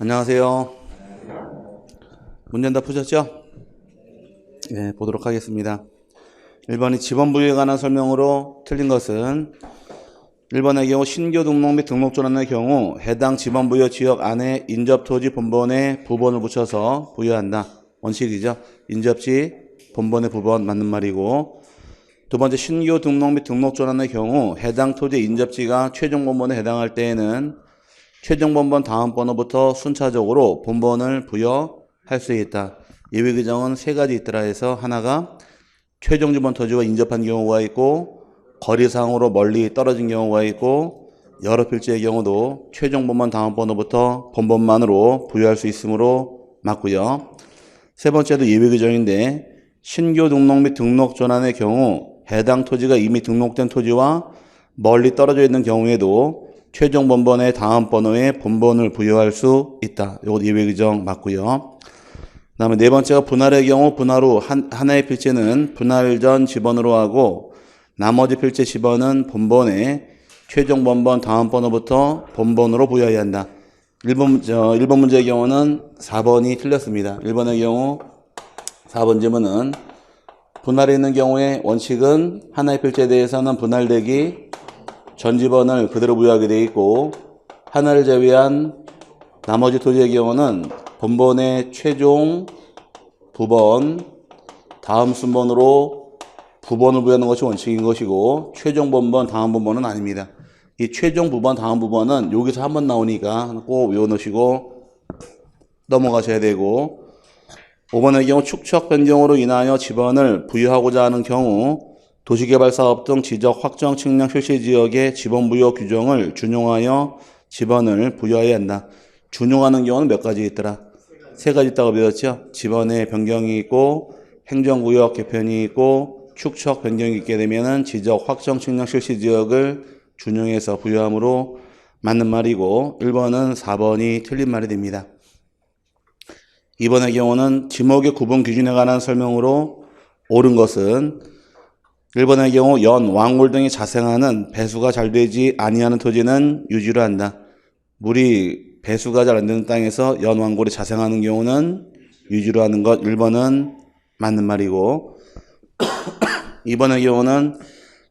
안녕하세요. 문제 다 푸셨죠? 네, 보도록 하겠습니다. 1번이 지번부여에 관한 설명으로 틀린 것은 1번의 경우 신규 등록 및 등록 전환의 경우 해당 지번부여 지역 안에 인접토지 본번에 부번을 붙여서 부여한다. 원칙이죠. 인접지 본번의 부번 맞는 말이고, 두 번째 신규 등록 및 등록 전환의 경우 해당 토지 인접지가 최종 본번에 해당할 때에는 최종 본번 다음 번호부터 순차적으로 본번을 부여할 수 있다. 예외 규정은 세 가지 있더라 해서 하나가 최종 지번 토지와 인접한 경우가 있고, 거리상으로 멀리 떨어진 경우가 있고, 여러 필지의 경우도 최종 본번 다음 번호부터 본번만으로 부여할 수 있으므로 맞고요. 세 번째도 예외 규정인데, 신규 등록 및 등록 전환의 경우 해당 토지가 이미 등록된 토지와 멀리 떨어져 있는 경우에도 최종 본번의 다음 번호에 본번을 부여할 수 있다. 이것 예외 규정 맞고요. 그 다음에 네 번째가 분할의 경우 분할 후 하나의 필지는 분할 전 지번으로 하고 나머지 필지 지번은 본번에 최종 본번 다음 번호부터 본번으로 부여해야 한다. 1번 문제의 경우는 4번이 틀렸습니다. 1번의 경우 4번 지문은 분할이 있는 경우에 원칙은 하나의 필지에 대해서는 분할되기 전 지번을 그대로 부여하게 되어 있고, 하나를 제외한 나머지 토지의 경우는 본번의 최종 부번 다음 순번으로 부번을 부여하는 것이 원칙인 것이고, 최종 본번 다음 본번은 아닙니다. 이 최종 부번 다음 부번은 여기서 한번 나오니까 꼭 외워놓으시고 넘어가셔야 되고, 5번의 경우 축척 변경으로 인하여 지번을 부여하고자 하는 경우 도시개발사업 등 지적 확정 측량 실시 지역의 지번 부여 규정을 준용하여 지번을 부여해야 한다. 준용하는 경우는 몇 가지 있더라? 세 가지 있다고 배웠죠? 지번의 변경이 있고, 행정구역 개편이 있고, 축척 변경이 있게 되면은 지적 확정 측량 실시 지역을 준용해서 부여함으로 맞는 말이고, 1번은 4번이 틀린 말이 됩니다. 2번의 경우는 지목의 구분 기준에 관한 설명으로 옳은 것은 1번의 경우 연, 왕골 등이 자생하는 배수가 잘 되지 아니하는 토지는 유지를 한다. 물이 배수가 잘 안 되는 땅에서 연, 왕골이 자생하는 경우는 유지를 하는 것 1번은 맞는 말이고, 2번의 경우는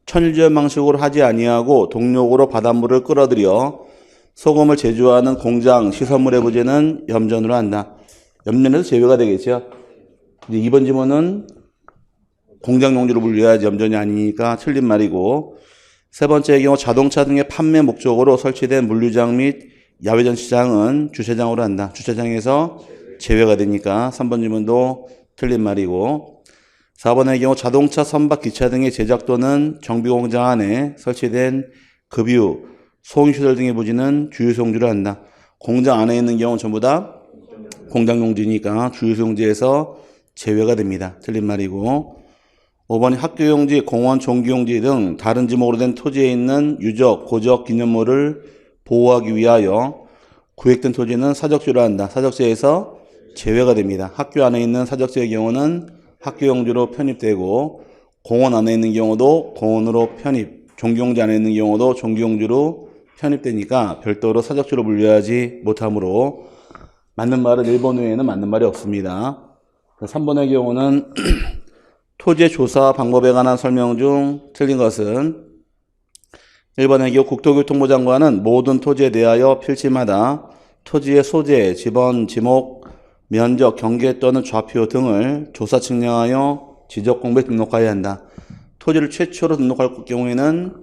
천일지연 방식으로 하지 아니하고 동력으로 바닷물을 끌어들여 소금을 제조하는 공장 시설물의 부재는 염전으로 한다. 염전에서 제외가 되겠죠. 이제 2번 지문은 공장 용지로 분류해야지 염전이 아니니까 틀린 말이고, 세 번째의 경우 자동차 등의 판매 목적으로 설치된 물류장 및 야외 전시장은 주차장으로 한다. 주차장에서 제외가 되니까 3번 지문도 틀린 말이고, 4번의 경우 자동차, 선박, 기차 등의 제작 또는 정비 공장 안에 설치된 급유, 소음시설 등의 부지는 주유소용지로 한다. 공장 안에 있는 경우는 전부 다 공장 용지니까 주유소용지에서 제외가 됩니다. 틀린 말이고, 5번이 학교용지, 공원, 종교용지 등 다른 지목으로 된 토지에 있는 유적, 고적, 기념물을 보호하기 위하여 구획된 토지는 사적지로 한다. 사적지에서 제외가 됩니다. 학교 안에 있는 사적지의 경우는 학교용지로 편입되고, 공원 안에 있는 경우도 공원으로 편입, 종교용지 안에 있는 경우도 종교용지로 편입되니까 별도로 사적지로 분류하지 못하므로 맞는 말은 1번 외에는 맞는 말이 없습니다. 3번의 경우는 토지의 조사 방법에 관한 설명 중 틀린 것은 1번의 경우 국토교통부 장관은 모든 토지에 대하여 필지마다 토지의 소재, 지번, 지목, 면적, 경계 또는 좌표 등을 조사 측량하여 지적공부에 등록하여야 한다. 토지를 최초로 등록할 경우에는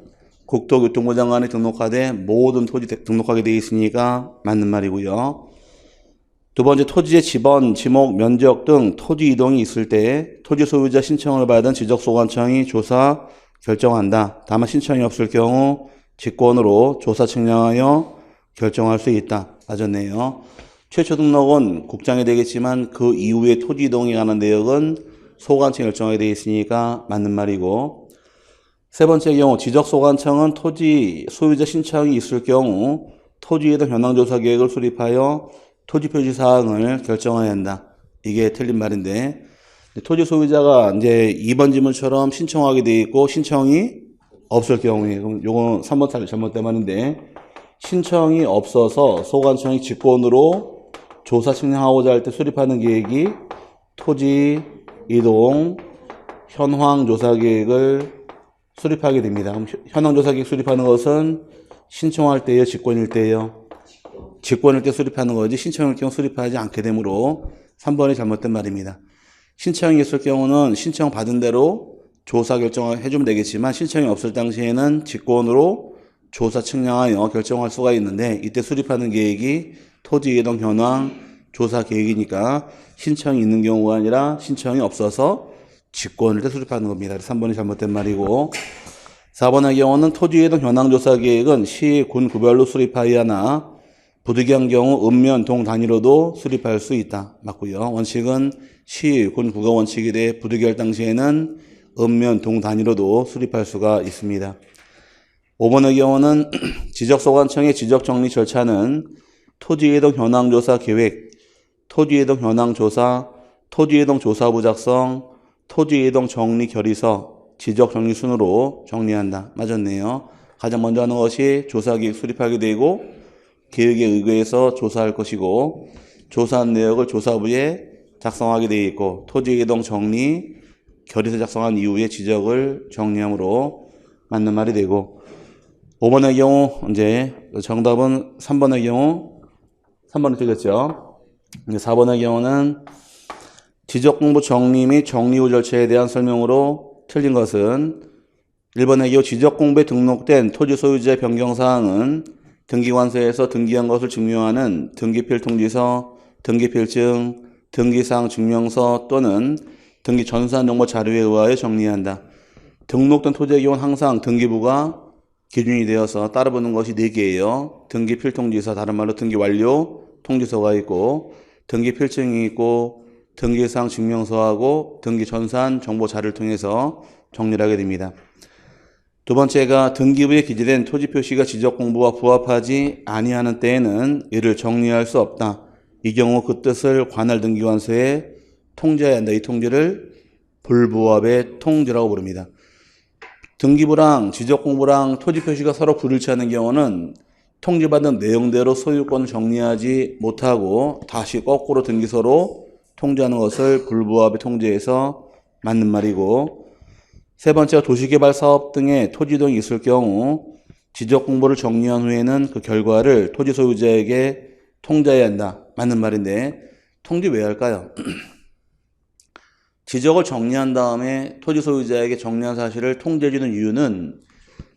국토교통부 장관이 등록하되 모든 토지 등록하게 되어 있으니까 맞는 말이고요. 두 번째, 토지의 지번, 지목, 면적 등 토지 이동이 있을 때 토지 소유자 신청을 받은 지적소관청이 조사 결정한다. 다만 신청이 없을 경우 직권으로 조사 측량하여 결정할 수 있다. 맞았네요. 최초 등록은 국장이 되겠지만 그 이후에 토지 이동에 관한 내역은 소관청이 결정하게 되어 있으니까 맞는 말이고, 세 번째 경우 지적소관청은 토지 소유자 신청이 있을 경우 토지 이동 현황조사 계획을 수립하여 토지 표시 사항을 결정해야 한다. 이게 틀린 말인데, 토지 소유자가 이제 2번 지문처럼 신청하게 되어 있고 신청이 없을 경우에, 그럼 요건 3번 잘못된 말인데, 신청이 없어서 소관청이 직권으로 조사 측량하고자 할 때 수립하는 계획이 토지 이동 현황 조사 계획을 수립하게 됩니다. 그럼 현황 조사 계획 수립하는 것은 신청할 때요, 직권일 때요? 직권일 때 수립하는 거지 신청일 경우 수립하지 않게 되므로 3번이 잘못된 말입니다. 신청이 있을 경우는 신청 받은 대로 조사 결정을 해주면 되겠지만 신청이 없을 당시에는 직권으로 조사 측량하여 결정할 수가 있는데 이때 수립하는 계획이 토지 이동 현황 조사 계획이니까 신청이 있는 경우가 아니라 신청이 없어서 직권일 때 수립하는 겁니다. 3번이 잘못된 말이고 4번의 경우는 토지 이동 현황 조사 계획은 시, 군, 구별로 수립하여야 하나 부득이한 경우 읍면, 동 단위로도 수립할 수 있다. 맞고요. 원칙은 시, 군, 구가 원칙이 돼 부득이할 당시에는 읍면, 동 단위로도 수립할 수가 있습니다. 5번의 경우는 지적소관청의 지적정리 절차는 토지이동 현황조사 계획, 토지이동 현황조사, 토지이동 조사부 작성, 토지이동 정리 결의서, 지적정리 순으로 정리한다. 맞았네요. 가장 먼저 하는 것이 조사계획 수립하게 되고 계획에 의거해서 조사할 것이고 조사한 내역을 조사부에 작성하게 되어 있고 토지이동 정리 결의서 작성한 이후에 지적을 정리함으로 맞는 말이 되고 5번의 경우 이제 정답은 3번의 경우 3번을 틀렸죠. 4번의 경우는 지적공부 정리 및 정리 후 절차에 대한 설명으로 틀린 것은 1번의 경우 지적공부에 등록된 토지 소유자의 변경사항은 등기관서에서 등기한 것을 증명하는 등기필통지서, 등기필증, 등기사항 증명서 또는 등기 전수한 정보 자료에 의하여 정리한다. 등록된 토지의 경우는 항상 등기부가 기준이 되어서 따라붙는 것이 4개예요. 등기필통지서, 다른 말로 등기완료 통지서가 있고 등기필증이 있고 등기사항 증명서하고 등기전산 정보 자료를 통해서 정리를 하게 됩니다. 두 번째가 등기부에 기재된 토지 표시가 지적공부와 부합하지 아니하는 때에는 이를 정리할 수 없다. 이 경우 그 뜻을 관할 등기관서에 통지해야 한다. 이 통지를 불부합의 통지라고 부릅니다. 등기부랑 지적공부랑 토지 표시가 서로 불일치 하는 경우는 통지받은 내용대로 소유권을 정리하지 못하고 다시 거꾸로 등기소로 통지하는 것을 불부합의 통지에서 맞는 말이고 세 번째가 도시개발사업 등의 토지 이동이 있을 경우 지적공부를 정리한 후에는 그 결과를 토지 소유자에게 통지해야 한다. 맞는 말인데 통지 왜 할까요? 지적을 정리한 다음에 토지 소유자에게 정리한 사실을 통지해주는 이유는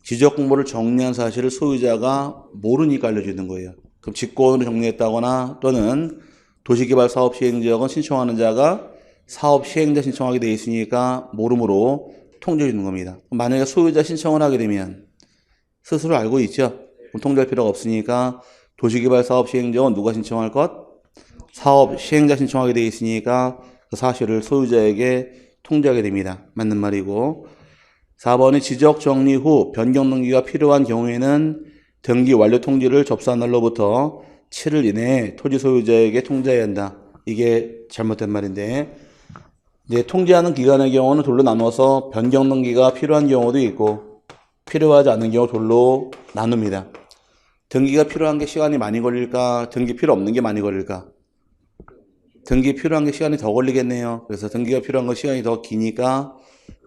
지적공부를 정리한 사실을 소유자가 모르니까 알려주는 거예요. 그럼 직권으로 정리했다거나 또는 도시개발사업 시행지역은 신청하는 자가 사업 시행자 신청하게 돼 있으니까 모름으로 통지해 주는 겁니다. 만약에 소유자 신청을 하게 되면 스스로 알고 있죠. 그럼 통지할 필요가 없으니까 도시개발사업 시행자는 누가 신청할 것? 사업 시행자 신청하게 돼 있으니까 그 사실을 소유자에게 통지하게 됩니다. 맞는 말이고 4번이 지적 정리 후 변경 등기가 필요한 경우에는 등기 완료 통지를 접수한 날로부터 7일 이내에 토지 소유자에게 통지해야 한다. 이게 잘못된 말인데 이제 통지하는 기간의 경우는 둘로 나눠서 변경 등기가 필요한 경우도 있고 필요하지 않은 경우 둘로 나눕니다. 등기가 필요한 게 시간이 많이 걸릴까? 등기 필요 없는 게 많이 걸릴까? 등기 필요한 게 시간이 더 걸리겠네요. 그래서 등기가 필요한 거 시간이 더 기니까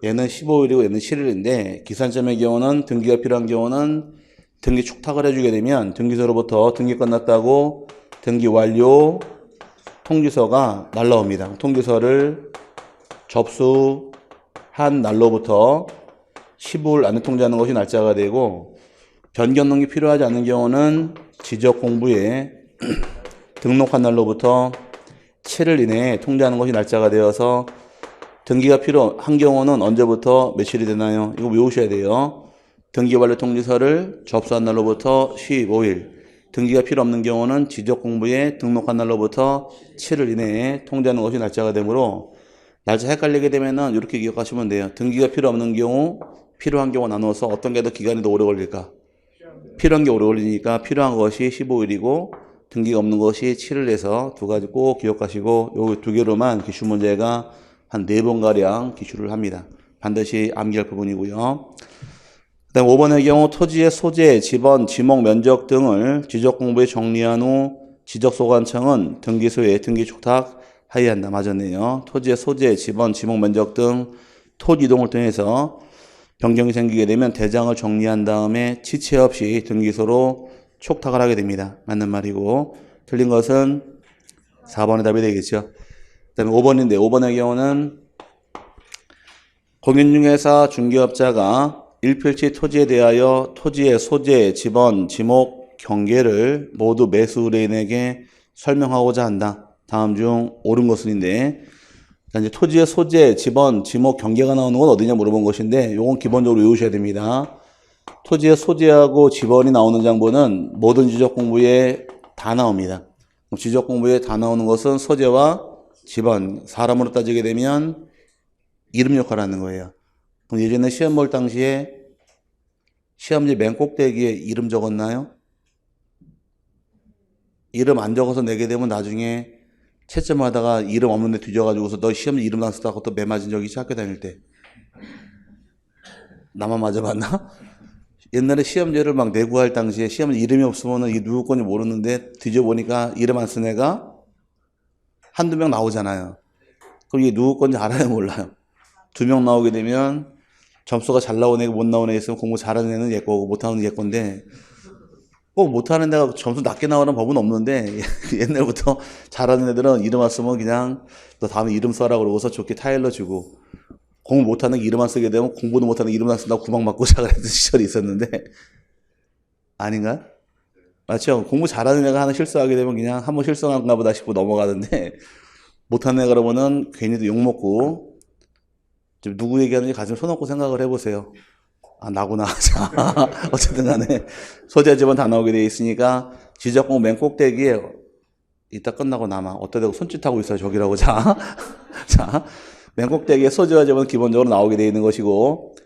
얘는 15일이고 얘는 7일인데 기산점의 경우는 등기가 필요한 경우는 등기 축탁을 해주게 되면 등기소로부터 등기 끝났다고 등기 완료 통지서가 날라옵니다. 통지서를 접수한 날로부터 15일 안에 통지하는 것이 날짜가 되고 변경 등기 필요하지 않은 경우는 지적공부에 등록한 날로부터 7일 이내에 통지하는 것이 날짜가 되어서 등기가 필요한 경우는 언제부터 며칠이 되나요? 이거 외우셔야 돼요. 등기 완료 통지서를 접수한 날로부터 15일, 등기가 필요 없는 경우는 지적공부에 등록한 날로부터 7일 이내에 통지하는 것이 날짜가 되므로 날짜 헷갈리게 되면은 이렇게 기억하시면 돼요. 등기가 필요 없는 경우, 필요한 경우 나눠서 어떤 게 더 기간이 더 오래 걸릴까? 필요한 게 오래 걸리니까 필요한 것이 15일이고 등기가 없는 것이 7일에서 두 가지 꼭 기억하시고 요 두 개로만 기출 문제가 한 4번가량 기출을 합니다. 반드시 암기할 부분이고요. 그 다음 5번의 경우 토지의 소재, 지번, 지목, 면적 등을 지적공부에 정리한 후 지적소관청은 등기소에 등기촉탁 하여한다. 맞았네요. 토지의 소재, 지번, 지목 면적 등 토지 이동을 통해서 변경이 생기게 되면 대장을 정리한 다음에 지체 없이 등기소로 촉탁을 하게 됩니다. 맞는 말이고, 틀린 것은 4번의 답이 되겠죠. 그 다음에 5번인데 5번의 경우는 공인중개사 중개업자가 일필지 토지에 대하여 토지의 소재, 지번, 지목, 경계를 모두 매수 의뢰인에게 설명하고자 한다. 다음 중 옳은 것은인데, 이제 토지의 소재, 지번, 지목, 경계가 나오는 건 어디냐 물어본 것인데, 요건 기본적으로 외우셔야 됩니다. 토지의 소재하고 지번이 나오는 장부는 모든 지적 공부에 다 나옵니다. 지적 공부에 다 나오는 것은 소재와 지번, 사람으로 따지게 되면 이름 역할을 하는 거예요. 그럼 예전에 시험 볼 당시에 시험지 맨 꼭대기에 이름 적었나요? 이름 안 적어서 내게 되면 나중에 채점하다가 이름 없는데 뒤져가지고서 너 시험지 이름 안 쓰다고 또 매 맞은 적이 있어, 학교 다닐 때. 나만 맞아봤나? 옛날에 시험지를 막 내구할 당시에 시험지 이름이 없으면 이 누구 건지 모르는데 뒤져보니까 이름 안 쓴 애가 한두 명 나오잖아요. 그럼 이게 누구 건지 알아요, 몰라요? 2명 나오게 되면 점수가 잘 나오는 애가 못 나오는 애 있으면 공부 잘하는 애는 얘 거고 못하는 애 건데, 꼭 못하는 애가 점수 낮게 나오는 법은 없는데 옛날부터 잘하는 애들은 이름 왔으면 그냥 너 다음에 이름 써라 그러고서 좋게 타일러 주고, 공부 못하는 게 이름 안 쓰게 되면 공부도 못하는 게 이름 안 쓴다고 구박 맞고 자그랬던 시절이 있었는데 아닌가? 맞죠? 공부 잘하는 애가 하나 실수하게 되면 그냥 한번 실수한가 보다 싶고 넘어가는데, 못하는 애가 그러면은 괜히 또 욕먹고, 지금 누구 얘기하는지 가슴 손 얹고 생각을 해보세요. 아, 나구나. 자, 어쨌든 간에 소재 지번 다 나오게 돼 있으니까 지적공 맨 꼭대기에 이따 끝나고 남아. 어디다 대고 손짓하고 있어요. 저기라고. 자, 자, 맨 꼭대기에 소재와 지번 기본적으로 나오게 돼 있는 것이고,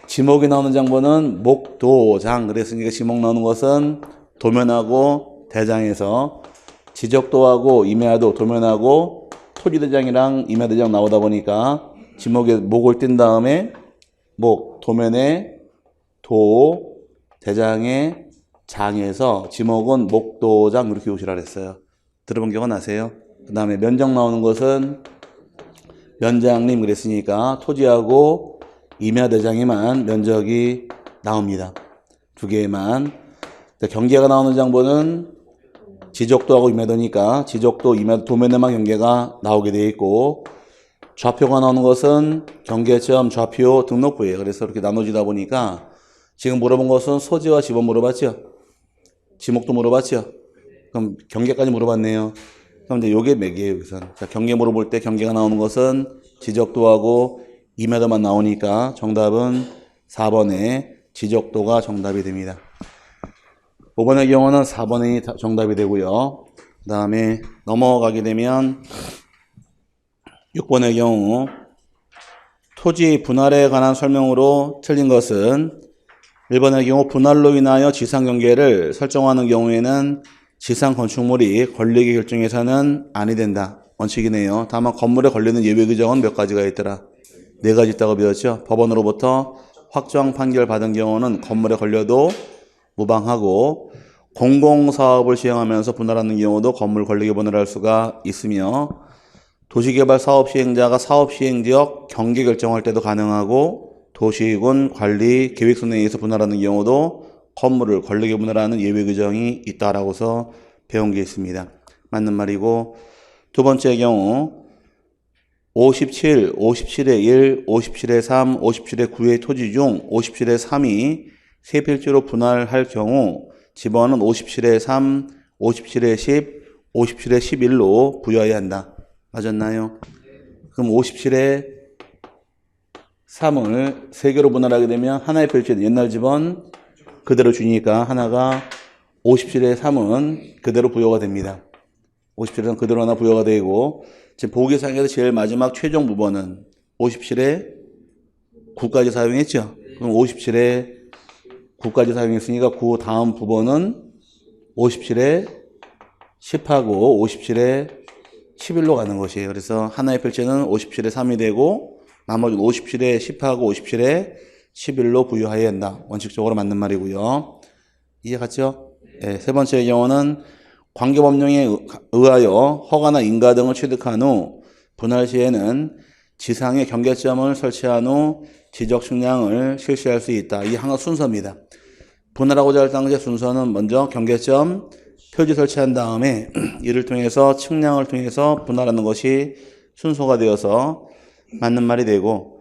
지목이 나오는 장부는 목도장. 그랬으니까 지목 나오는 것은 도면하고 대장에서 지적도하고 임야도 도면하고 토지대장이랑 임야대장 나오다 보니까 지목에 목을 띈 다음에 목, 도면에 도, 대장에 장에서 지목은 목도장 이렇게 오시라 그랬어요. 들어본 기억은 나세요? 그 다음에 면적 나오는 것은 면장님 그랬으니까 토지하고 임야대장에만 면적이 나옵니다. 두 개만. 경계가 나오는 장부는 지적도하고 임야도니까 지적도, 임야도, 도면에만 경계가 나오게 되어 있고, 좌표가 나오는 것은 경계점, 좌표, 등록부예요. 그래서 이렇게 나눠지다 보니까 지금 물어본 것은 소재와 지번 물어봤죠? 지목도 물어봤죠? 그럼 경계까지 물어봤네요. 그럼 이제 요게 맥이에요, 여기선. 자, 경계 물어볼 때 경계가 나오는 것은 지적도하고 임야도만 나오니까 정답은 4번에 지적도가 정답이 됩니다. 5번의 경우는 4번이 정답이 되고요. 그 다음에 넘어가게 되면 6번의 경우 토지 분할에 관한 설명으로 틀린 것은 1번의 경우 분할로 인하여 지상 경계를 설정하는 경우에는 지상 건축물이 권리계 결정에서는 아니 된다. 원칙이네요. 다만 건물에 걸리는 예외 규정은 몇 가지가 있더라? 4가지 있다고 배웠죠. 법원으로부터 확정 판결 받은 경우는 건물에 걸려도 무방하고, 공공사업을 시행하면서 분할하는 경우도 건물 권리계 분할할 수가 있으며, 도시개발 사업 시행자가 사업 시행지역 경계 결정할 때도 가능하고, 도시군 관리 계획서에 의해서 분할하는 경우도 건물을 권리계 분할하는 예외 규정이 있다라고서 배운 게 있습니다. 맞는 말이고, 두 번째 경우 57, 57의 1, 57의 3, 57의 9의 토지 중 57의 3이 세 필지로 분할할 경우 지번은 57의 3, 57의 10, 57의 11로 부여해야 한다. 맞았나요? 그럼 57의 3을 3개로 분할하게 되면 하나의 필지는 옛날 지번 그대로 주니까 하나가 57의 3은 그대로 부여가 됩니다. 57의 3 그대로 하나 부여가 되고, 지금 보기상에서 제일 마지막 최종 부번은 57의 9까지 사용했죠. 그럼 57의 9까지 사용했으니까 9 다음 부번은 57의 10하고 57의 11로 가는 것이에요. 그래서 하나의 필지는 57의 3이 되고 나머지 57의 10하고 57의 11로 부여해야 한다. 원칙적으로 맞는 말이고요. 이해 갔죠? 네, 세 번째 경우는 관계법령에 의하여 허가나 인가 등을 취득한 후 분할 시에는 지상에 경계점을 설치한 후 지적 측량을 실시할 수 있다. 이 항상 순서입니다. 분할하고자 할 당시의 순서는 먼저 경계점 표지 설치한 다음에 이를 통해서 측량을 통해서 분할하는 것이 순서가 되어서 맞는 말이 되고,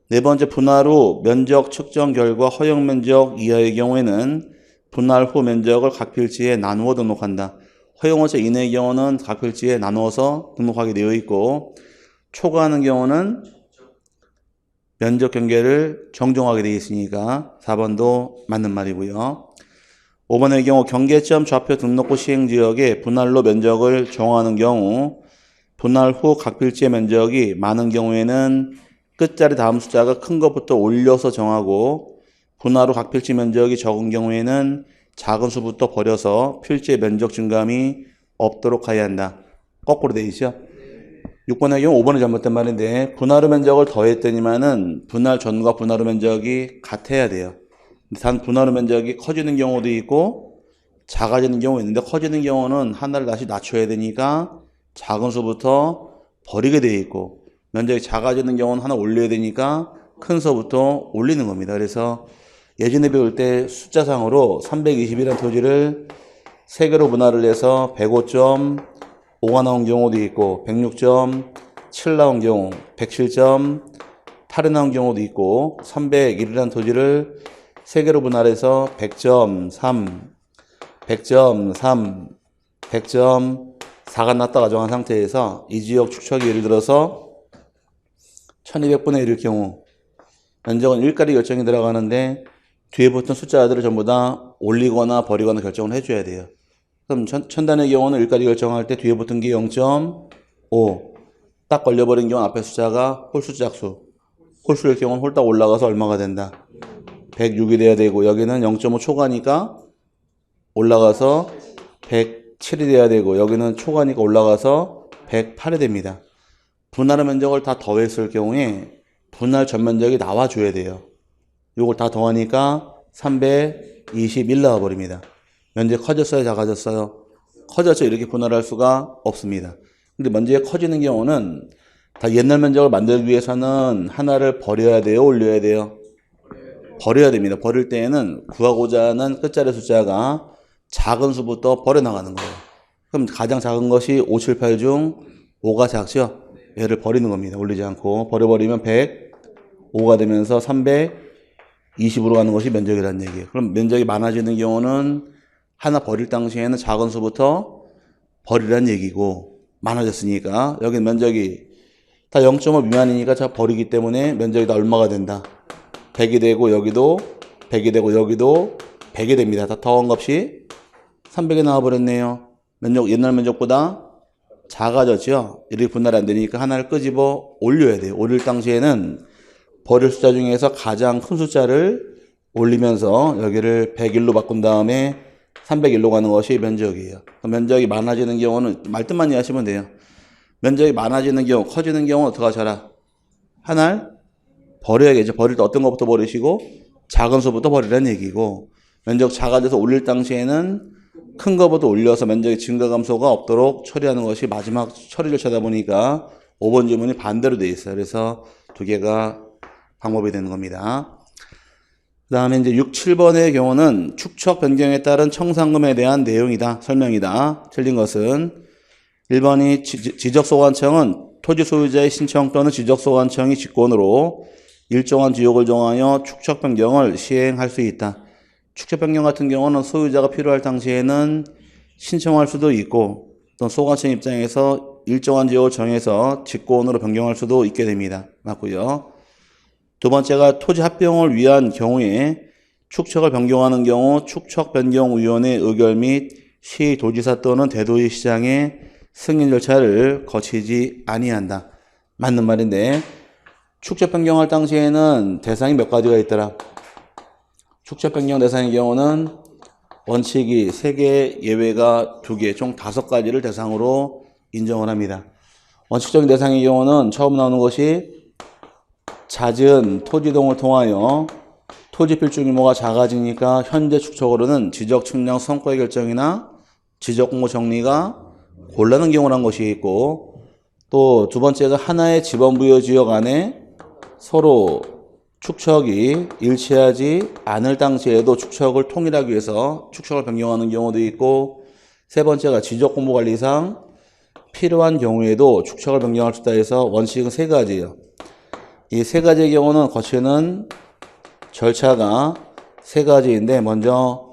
네 번째, 분할 후 면적 측정 결과 허용 면적 이하의 경우에는 분할 후 면적을 각 필지에 나누어 등록한다. 허용호재 이내의 경우는 각 필지에 나누어서 등록하게 되어 있고, 초과하는 경우는 면적 경계를 정정하게 되어 있으니까 4번도 맞는 말이고요. 5번의 경우 경계점 좌표 등록부 시행지역에 분할로 면적을 정하는 경우 분할 후 각 필지의 면적이 많은 경우에는 끝자리 다음 숫자가 큰 것부터 올려서 정하고, 분할 후 각 필지 면적이 적은 경우에는 작은 수부터 버려서 필지의 면적 증감이 없도록 하여야 한다. 거꾸로 되어 있죠. 6번의 경우 5번이 잘못된 말인데, 분할 후 면적을 더했더니만은 분할 전과 분할 후 면적이 같아야 돼요. 단 분할 후 면적이 커지는 경우도 있고 작아지는 경우가 있는데, 커지는 경우는 하나를 다시 낮춰야 되니까 작은 수부터 버리게 되어 있고, 면적이 작아지는 경우는 하나 올려야 되니까 큰 수부터 올리는 겁니다. 그래서 예전에 배울 때 숫자상으로 320이라는 토지를 3개로 분할을 해서 105.5가 나온 경우도 있고, 106.7 나온 경우, 107.8이 나온 경우도 있고, 301이라는 토지를 3개로 분할해서 100.3, 100.3, 100.4가 났다가 정한 상태에서 이 지역 축척이 예를 들어서 1200분의 1일 경우 면적은 1가리 결정이 들어가는데 뒤에 붙은 숫자들을 전부 다 올리거나 버리거나 결정을 해줘야 돼요. 그럼 천단의 경우는 1가리 결정할 때 뒤에 붙은 게 0.5, 딱 걸려버린 경우 앞에 숫자가 홀수 짝수, 홀수일 경우는 홀딱 올라가서 얼마가 된다. 106이 돼야 되고, 여기는 0.5 초과니까 올라가서 107이 돼야 되고, 여기는 초과니까 올라가서 108이 됩니다. 분할 면적을 다 더했을 경우에 분할 전면적이 나와줘야 돼요. 이걸 다 더하니까 321 나와버립니다. 면적이 커졌어요, 작아졌어요? 커졌죠. 이렇게 분할할 수가 없습니다. 근데 면적이 커지는 경우는 다 옛날 면적을 만들기 위해서는 하나를 버려야 돼요, 올려야 돼요? 버려야 됩니다. 버릴 때에는 구하고자 하는 끝자리 숫자가 작은 수부터 버려나가는 거예요. 그럼 가장 작은 것이 5, 7, 8 중 5가 작죠? 얘를 버리는 겁니다. 올리지 않고. 버려버리면 105가 되면서 320으로 가는 것이 면적이라는 얘기예요. 그럼 면적이 많아지는 경우는 하나 버릴 당시에는 작은 수부터 버리라는 얘기고, 많아졌으니까 여기 면적이 다 0.5 미만이니까 자 버리기 때문에 면적이 다 얼마가 된다. 100이 되고, 여기도 100이 되고, 여기도 100이 됩니다. 다 더한 값이 300이 나와버렸네요. 면적, 옛날 면적보다 작아졌죠. 이렇게 분할이 안 되니까 하나를 끄집어 올려야 돼요. 올릴 당시에는 버릴 숫자 중에서 가장 큰 숫자를 올리면서 여기를 101로 바꾼 다음에 301로 가는 것이 면적이에요. 면적이 많아지는 경우는 말뜻만 이해하시면 돼요. 면적이 많아지는 경우, 커지는 경우는 어떻게 하셔라? 하나를 버려야겠죠. 버릴 때 어떤 것부터 버리시고 작은 수부터 버리라는 얘기고, 면적 작아져서 올릴 당시에는 큰 것부터 올려서 면적의 증가 감소가 없도록 처리하는 것이 마지막 처리 절차다 보니까 5번 질문이 반대로 되어 있어요. 그래서 두 개가 방법이 되는 겁니다. 그 다음에 이제 6, 7번의 경우는 축척 변경에 따른 청산금에 대한 내용이다. 설명이다. 틀린 것은 1번이 지적소관청은 토지 소유자의 신청 또는 지적소관청이 직권으로 일정한 지역을 정하여 축척 변경을 시행할 수 있다. 축척 변경 같은 경우는 소유자가 필요할 당시에는 신청할 수도 있고, 또 소관청 입장에서 일정한 지역을 정해서 직권으로 변경할 수도 있게 됩니다. 맞고요. 두 번째가 토지 합병을 위한 경우에 축척을 변경하는 경우 축척변경위원회 의결 및 시도지사 또는 대도시 시장의 승인 절차를 거치지 아니한다. 맞는 말인데, 축척 변경할 당시에는 대상이 몇 가지가 있더라. 축척 변경 대상의 경우는 원칙이 3개, 예외가 2개, 총 5가지를 대상으로 인정을 합니다. 원칙적인 대상의 경우는 처음 나오는 것이 잦은 토지동을 통하여 토지 필주 규모가 작아지니까 현재 축척으로는 지적 측량 성과의 결정이나 지적공고 정리가 곤란한 경우란 것이 있고, 또 두 번째가 하나의 지번부여 지역 안에 서로 축척이 일치하지 않을 당시에도 축척을 통일하기 위해서 축척을 변경하는 경우도 있고, 세 번째가 지적공모관리상 필요한 경우에도 축척을 변경할 수 있다 해서 원칙은 세 가지예요. 이 세 가지의 경우는 거치는 절차가 세 가지인데, 먼저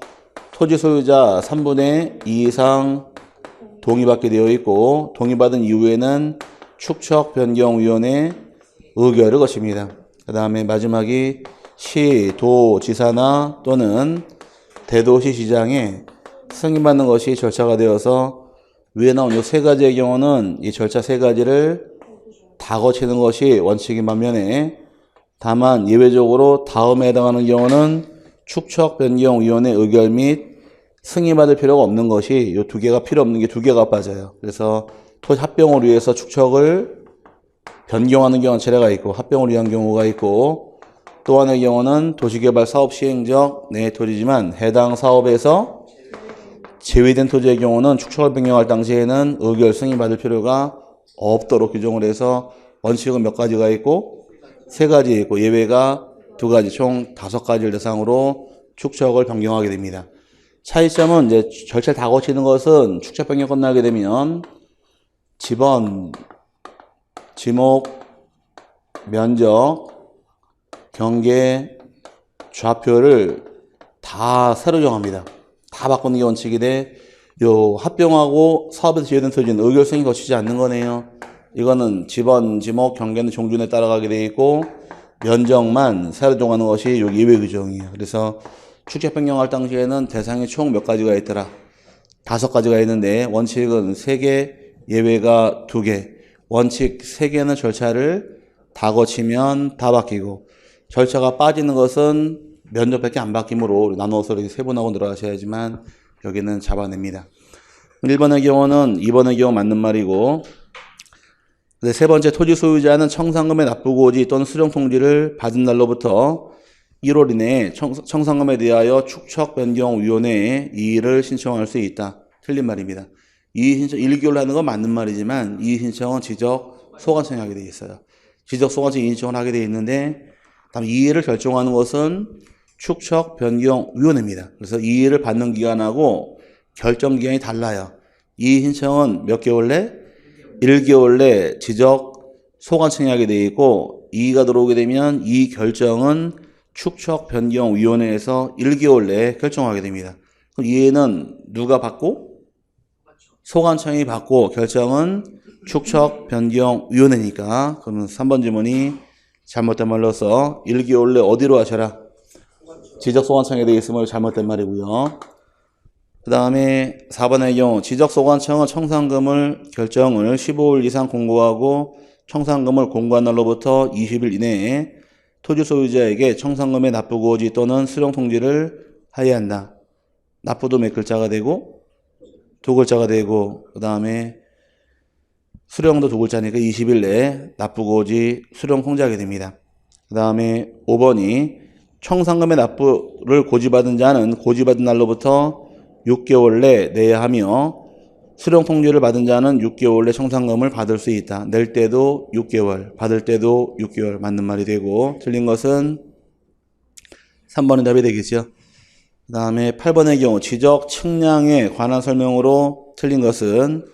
토지 소유자 3분의 2 이상 동의받게 되어 있고, 동의받은 이후에는 축척변경위원회 의결을 거칩니다. 그 다음에 마지막이 시, 도, 지사나 또는 대도시 지장에 승인받는 것이 절차가 되어서, 위에 나온 이 세 가지의 경우는 이 절차 세 가지를 다 거치는 것이 원칙인 반면에, 다만 예외적으로 다음에 해당하는 경우는 축척변경위원회 의결 및 승인받을 필요가 없는 것이, 이 두 개가 필요 없는 게 두 개가 빠져요. 그래서 토지 합병을 위해서 축척을 변경하는 경우는 차례가 있고, 합병을 위한 경우가 있고, 또 하나의 경우는 도시개발 사업 시행적 내 토지지만 해당 사업에서 제외된 토지의 경우는 축척을 변경할 당시에는 의결 승인받을 필요가 없도록 규정을 해서, 원칙은 몇 가지가 있고 세 가지 있고 예외가 두 가지, 총 5가지를 대상으로 축척을 변경하게 됩니다. 차이점은 이제 절차를 다 거치는 것은 축척 변경 끝나게 되면 지번, 지목, 면적, 경계, 좌표를 다 새로 정합니다. 다 바꾸는 게 원칙이 돼. 요 합병하고 사업에서 제외된 토지는 의결 승인 거치지 않는 거네요. 이거는 지번, 지목, 경계는 종준에 따라가게 돼 있고, 면적만 새로 정하는 것이 요 예외 규정이에요. 그래서 축척 변경할 당시에는 대상이 총 몇 가지가 있더라? 5가지가 있는데, 원칙은 3개, 예외가 2개. 원칙 3개는 절차를 다 거치면 다 바뀌고, 절차가 빠지는 것은 면적밖에 안 바뀌므로 나눠서 이렇게 세분하고 들어가셔야지만 여기는 잡아냅니다. 1번의 경우는 2번의 경우 맞는 말이고, 세 번째, 토지 소유자는 청산금의 납부고지 또는 수령통지를 받은 날로부터 1월 이내에 청산금에 대하여 축척변경위원회에 이의를 신청할 수 있다. 틀린 말입니다. 이의 신청 1개월로 하는 건 맞는 말이지만, 이의 신청은 지적 소관청이 하게 되어 있어요. 지적 소관청이 이의 신청을 하게 되어 있는데, 다음 이의를 결정하는 것은 축척변경위원회입니다. 그래서 이의를 받는 기간하고 결정 기간이 달라요. 이의 신청은 몇 개월 내? 1개월 내 지적 소관청이 하게 되어 있고, 이의가 들어오게 되면 이 결정은 축척변경위원회에서 1개월 내에 결정하게 됩니다. 그럼 이의는 누가 받고? 소관청이 받고, 결정은 축척변경위원회니까, 그러면 3번 지문이 잘못된 말로서 1개월 내 어디로 하셔라? 지적소관청에 되어 있으면 잘못된 말이고요. 그 다음에 4번의 경우, 지적소관청은 청산금을 결정을 15일 이상 공고하고, 청산금을 공고한 날로부터 20일 이내에 토지 소유자에게 청산금의 납부고지 또는 수령통지를 하여야 한다. 납부도 몇 글자가 되고 2글자가 되고, 그 다음에 수령도 2글자니까 20일 내에 납부고지 수령통지하게 됩니다. 그 다음에 5번이 청산금의 납부를 고지받은 자는 고지받은 날로부터 6개월 내 내야 하며, 수령통지를 받은 자는 6개월 내 청산금을 받을 수 있다. 낼 때도 6개월, 받을 때도 6개월. 맞는 말이 되고, 틀린 것은 3번의 답이 되겠죠. 그 다음에 8번의 경우, 지적 측량에 관한 설명으로 틀린 것은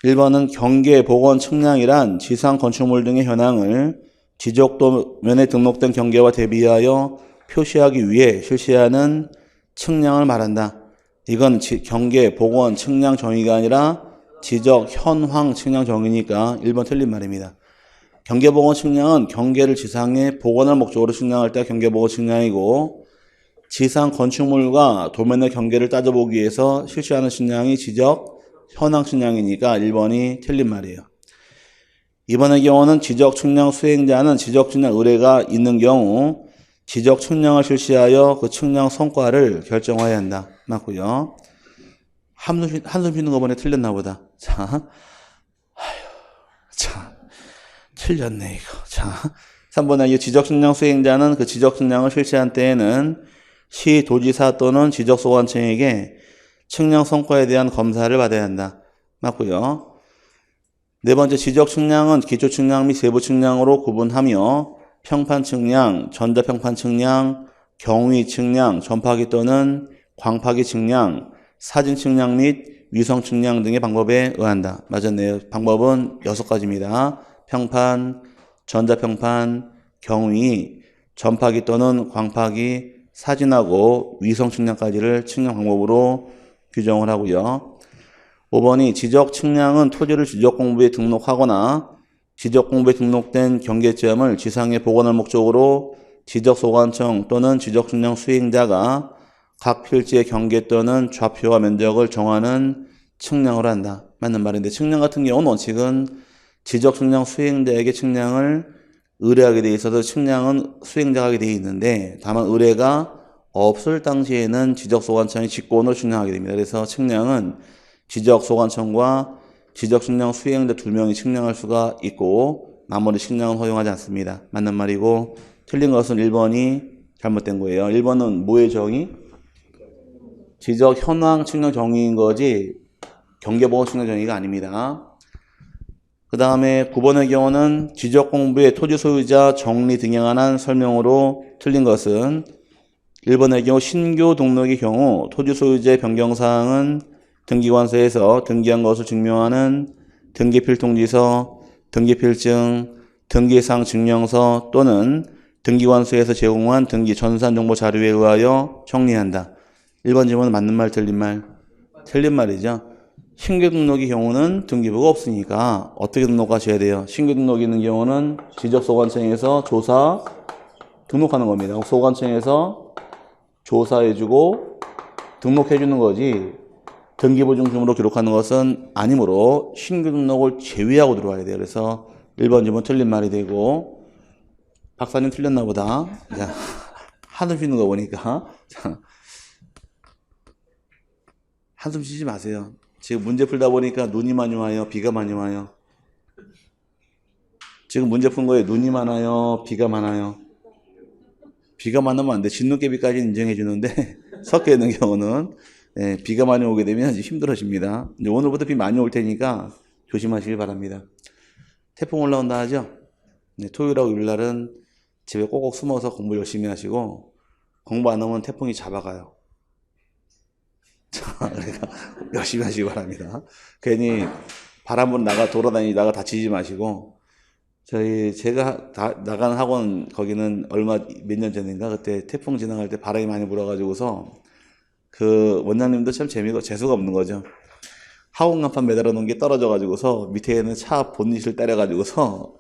1번은 경계, 복원, 측량이란 지상 건축물 등의 현황을 지적도면에 등록된 경계와 대비하여 표시하기 위해 실시하는 측량을 말한다. 이건 경계, 복원, 측량 정의가 아니라 지적, 현황, 측량 정의니까 1번 틀린 말입니다. 경계, 복원, 측량은 경계를 지상에 복원할 목적으로 측량할 때 경계, 복원, 측량이고, 지상 건축물과 도면의 경계를 따져보기 위해서 실시하는 측량이 지적, 현황 측량이니까 1번이 틀린 말이에요. 이번의 경우는 지적 측량 수행자는 지적 측량 의뢰가 있는 경우 지적 측량을 실시하여 그 측량 성과를 결정해야 한다. 맞고요. 한숨 쉬는 거 보니 틀렸나 보다. 자, 틀렸네 이거. 자, 3번에 지적 측량 수행자는 그 지적 측량을 실시한 때에는 시, 도지사 또는 지적소관청에게 측량 성과에 대한 검사를 받아야 한다. 맞고요. 네 번째, 지적 측량은 기초 측량 및 세부 측량으로 구분하며 평판 측량, 전자평판 측량, 경위 측량, 전파기 또는 광파기 측량, 사진 측량 및 위성 측량 등의 방법에 의한다. 맞았네요. 방법은 6가지입니다. 평판, 전자평판, 경위, 전파기 또는 광파기, 사진하고 위성 측량까지를 측량 방법으로 규정을 하고요. 5번이 지적 측량은 토지를 지적공부에 등록하거나 지적공부에 등록된 경계점을 지상에 보관할 목적으로 지적소관청 또는 지적측량 수행자가 각 필지의 경계 또는 좌표와 면적을 정하는 측량을 한다. 맞는 말인데, 측량 같은 경우는 원칙은 지적측량 수행자에게 측량을 의뢰하게 돼 있어서 측량은 수행자가 하게 돼 있는데, 다만 의뢰가 없을 당시에는 지적소관청이 직권으로 측량하게 됩니다. 그래서 측량은 지적소관청과 지적측량 수행자 2명이 측량할 수가 있고 나머지 측량은 허용하지 않습니다. 맞는 말이고, 틀린 것은 1번이 잘못된 거예요. 1번은 뭐의 정의? 지적 현황 측량 정의인 거지 경계보호 측량 정의가 아닙니다. 그 다음에 9번의 경우는 지적 공부의 토지 소유자 정리 등에 관한 설명으로 틀린 것은 1번의 경우 신규 등록의 경우 토지 소유자의 변경사항은 등기관서에서 등기한 것을 증명하는 등기필통지서, 등기필증, 등기상 증명서 또는 등기관서에서 제공한 등기 전산정보 자료에 의하여 정리한다. 1번 질문은 맞는 말, 틀린 말? 틀린 말이죠. 신규 등록의 경우는 등기부가 없으니까 어떻게 등록하셔야 돼요? 신규 등록이 있는 경우는 지적소관청에서 조사 등록하는 겁니다. 소관청에서 조사해주고 등록해주는 거지 등기부 중심으로 기록하는 것은 아니므로 신규 등록을 제외하고 들어와야 돼요. 그래서 1번 질문 틀린 말이 되고, 박사님 틀렸나 보다. 자, 한숨 쉬는 거 보니까. 자, 한숨 쉬지 마세요. 지금 문제 풀다 보니까 눈이 많이 와요? 비가 많이 와요? 지금 문제 푼 거에 눈이 많아요? 비가 많아요? 비가 많으면 안 돼. 진눈깨비까지 인정해 주는데 섞여 있는 경우는 비가 많이 오게 되면 힘들어집니다. 이제 오늘부터 비 많이 올 테니까 조심하시길 바랍니다. 태풍 올라온다 하죠? 토요일하고 일요일날은 집에 꼭꼭 숨어서 공부 열심히 하시고, 공부 안 하면 태풍이 잡아가요. 자, 그러니까 열심히 하시기 바랍니다. 괜히 바람 불 나가 돌아다니다가 다치지 마시고, 제가 나간 학원 거기는 몇 년 전인가 그때 태풍 지나갈 때 바람이 많이 불어가지고서 그 원장님도 참 재수가 없는 거죠. 학원 간판 매달아 놓은 게 떨어져가지고서 밑에 있는 차 본닛을 때려가지고서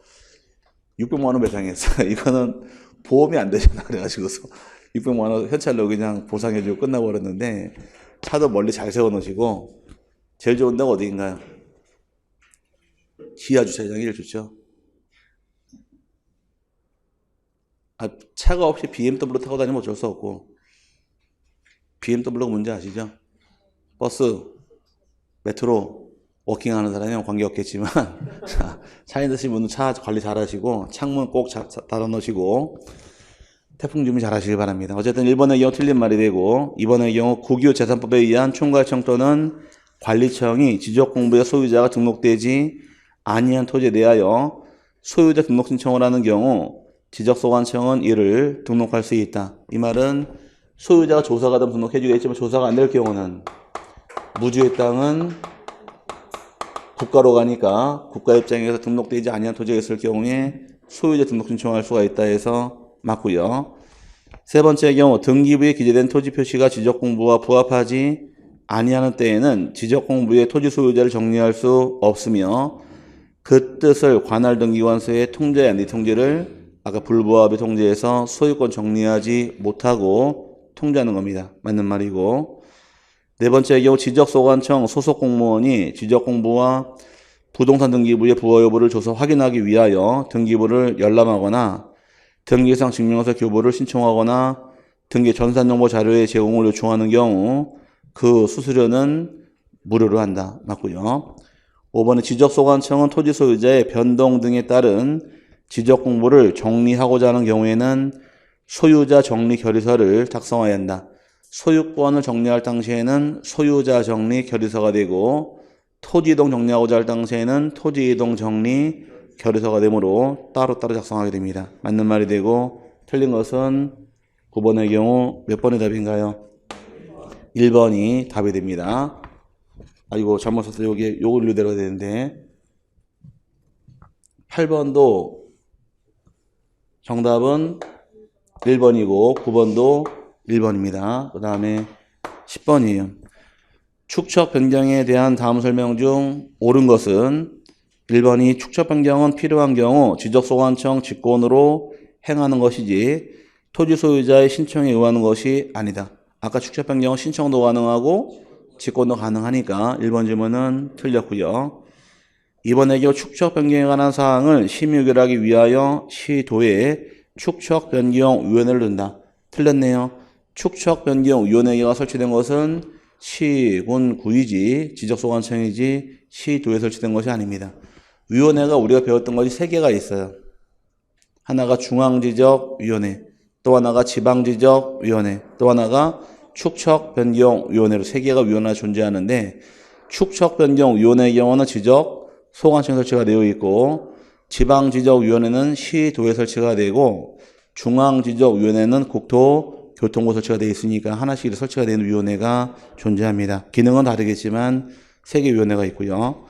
600만 원 배상했어요. 이거는 보험이 안 되잖아. 그래가지고서 600만 원 현찰로 그냥 보상해주고 끝나버렸는데, 차도 멀리 잘 세워놓으시고, 제일 좋은 데가 어디인가요? 지하 주차장이 제일 좋죠. 차가 없이 BMW 타고 다니면 어쩔 수 없고, BMW가 뭔지 아시죠? 버스, 메트로, 워킹하는 사람이랑 관계없겠지만 차에 드신 분은 차 관리 잘 하시고 창문 꼭 닫아 놓으시고 태풍 준비 잘 하시길 바랍니다. 어쨌든 1번의 경우 틀린 말이 되고, 2번의 경우 국유재산법에 의한 총괄청 또는 관리청이 지적공부의 소유자가 등록되지 아니한 토지에 대하여 소유자 등록 신청을 하는 경우 지적소관청은 이를 등록할 수 있다. 이 말은 소유자가 조사가 되면 등록해주겠지만 조사가 안 될 경우는 무주의 땅은 국가로 가니까 국가 입장에서 등록되지 아니한 토지가 있을 경우에 소유자 등록 신청할 수가 있다 해서 맞고요. 세 번째 경우 등기부에 기재된 토지 표시가 지적공부와 부합하지 아니하는 때에는 지적공부의 토지 소유자를 정리할 수 없으며 그 뜻을 관할 등기관서의 통제 안리 통지를 아까 불부합의 통지에서 소유권 정리하지 못하고 통지하는 겁니다. 맞는 말이고, 네 번째 경우 지적소관청 소속 공무원이 지적공부와 부동산 등기부의 부합 여부를 조사 확인하기 위하여 등기부를 열람하거나 등기상 증명서 교부를 신청하거나 등기 전산정보 자료의 제공을 요청하는 경우 그 수수료는 무료로 한다. 맞고요. 5번은 지적소관청은 토지 소유자의 변동 등에 따른 지적공부를 정리하고자 하는 경우에는 소유자 정리 결의서를 작성해야 한다. 소유권을 정리할 당시에는 소유자 정리 결의서가 되고 토지이동 정리하고자 할 당시에는 토지이동 정리 결의서가 되므로 따로따로 작성하게 됩니다. 맞는 말이 되고 틀린 것은 9번의 경우 몇 번의 답인가요? 1번이 답이 됩니다. 아이고 잘못 썼어요. 여기 요걸 내려야 되는데 8번도 정답은 1번이고 9번도 1번입니다. 그 다음에 10번이에요. 축척 변경에 대한 다음 설명 중 옳은 것은 1번이 축척 변경은 필요한 경우 지적소관청 직권으로 행하는 것이지 토지 소유자의 신청에 의하는 것이 아니다. 아까 축척 변경은 신청도 가능하고 직권도 가능하니까 1번 질문은 틀렸고요. 2번의 경우 축척 변경에 관한 사항을 심의 의결하기 위하여 시도에 축척 변경 위원회를 둔다. 틀렸네요. 축척 변경 위원회가 설치된 것은 시, 군, 구이지 지적소관청이지 시도에 설치된 것이 아닙니다. 위원회가 우리가 배웠던 것이 3개가 있어요. 하나가 중앙지적위원회, 또 하나가 지방지적위원회, 또 하나가 축척변경위원회로 3개가 위원회가 존재하는데 축척변경위원회의 경우는 지적소관청에 설치가 되어 있고 지방지적위원회는 시도에 설치가 되고 중앙지적위원회는 국토교통부 설치가 되어 있으니까 하나씩 설치가 되는 위원회가 존재합니다. 기능은 다르겠지만 3개 위원회가 있고요.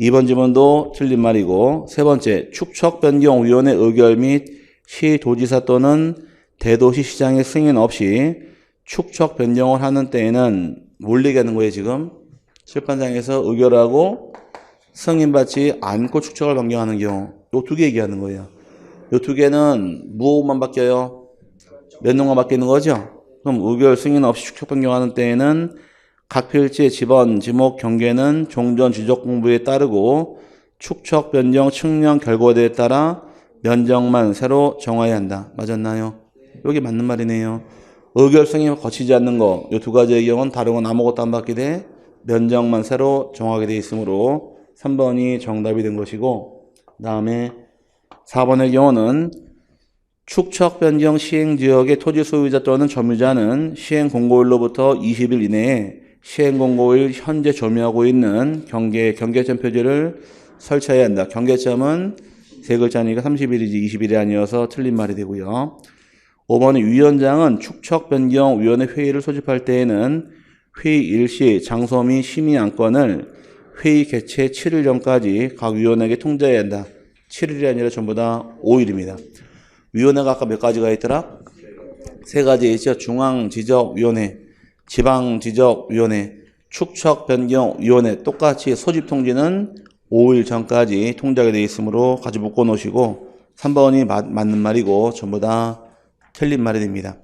2번 질문도 틀린 말이고 세 번째 축척변경위원회 의결 및 시도지사 또는 대도시시장의 승인 없이 축척 변경을 하는 때에는 뭘 얘기하는 거예요 지금? 실판장에서 의결하고 승인받지 않고 축척을 변경하는 경우 요 2개 얘기하는 거예요. 요 2개는 무엇만 바뀌어요? 몇 년만 바뀌는 거죠? 그럼 의결 승인 없이 축척 변경하는 때에는 각 필지의 지번, 지목, 경계는 종전 지적 공부에 따르고 축척 변경 측량 결과대에 따라 면적만 새로 정해야 한다. 맞았나요? 여기 맞는 말이네요. 의결 승인 거치지 않는 거, 이 2가지의 경우는 다른 건 아무것도 안 바뀌되 면적만 새로 정하게 되어 있으므로 3번이 정답이 된 것이고 그 다음에 4번의 경우는 축척 변경 시행 지역의 토지 소유자 또는 점유자는 시행 공고일로부터 20일 이내에 시행 공고일 현재 점유하고 있는 경계점 표지를 설치해야 한다. 경계점은 3글자니까 30일이지 20일이 아니어서 틀린 말이 되고요. 5번은 위원장은 축척변경위원회 회의를 소집할 때에는 회의 일시, 장소 및 심의 안건을 회의 개최 7일 전까지 각 위원에게 통지해야 한다. 7일이 아니라 전부 다 5일입니다. 위원회가 아까 몇 가지가 있더라? 3가지 있죠. 중앙지적위원회, 지방지적위원회, 축척변경위원회 똑같이 소집 통지는 5일 전까지 통지하게 되어 있으므로 같이 묶어 놓으시고 3번이 맞는 말이고 전부 다 틀린 말이 됩니다.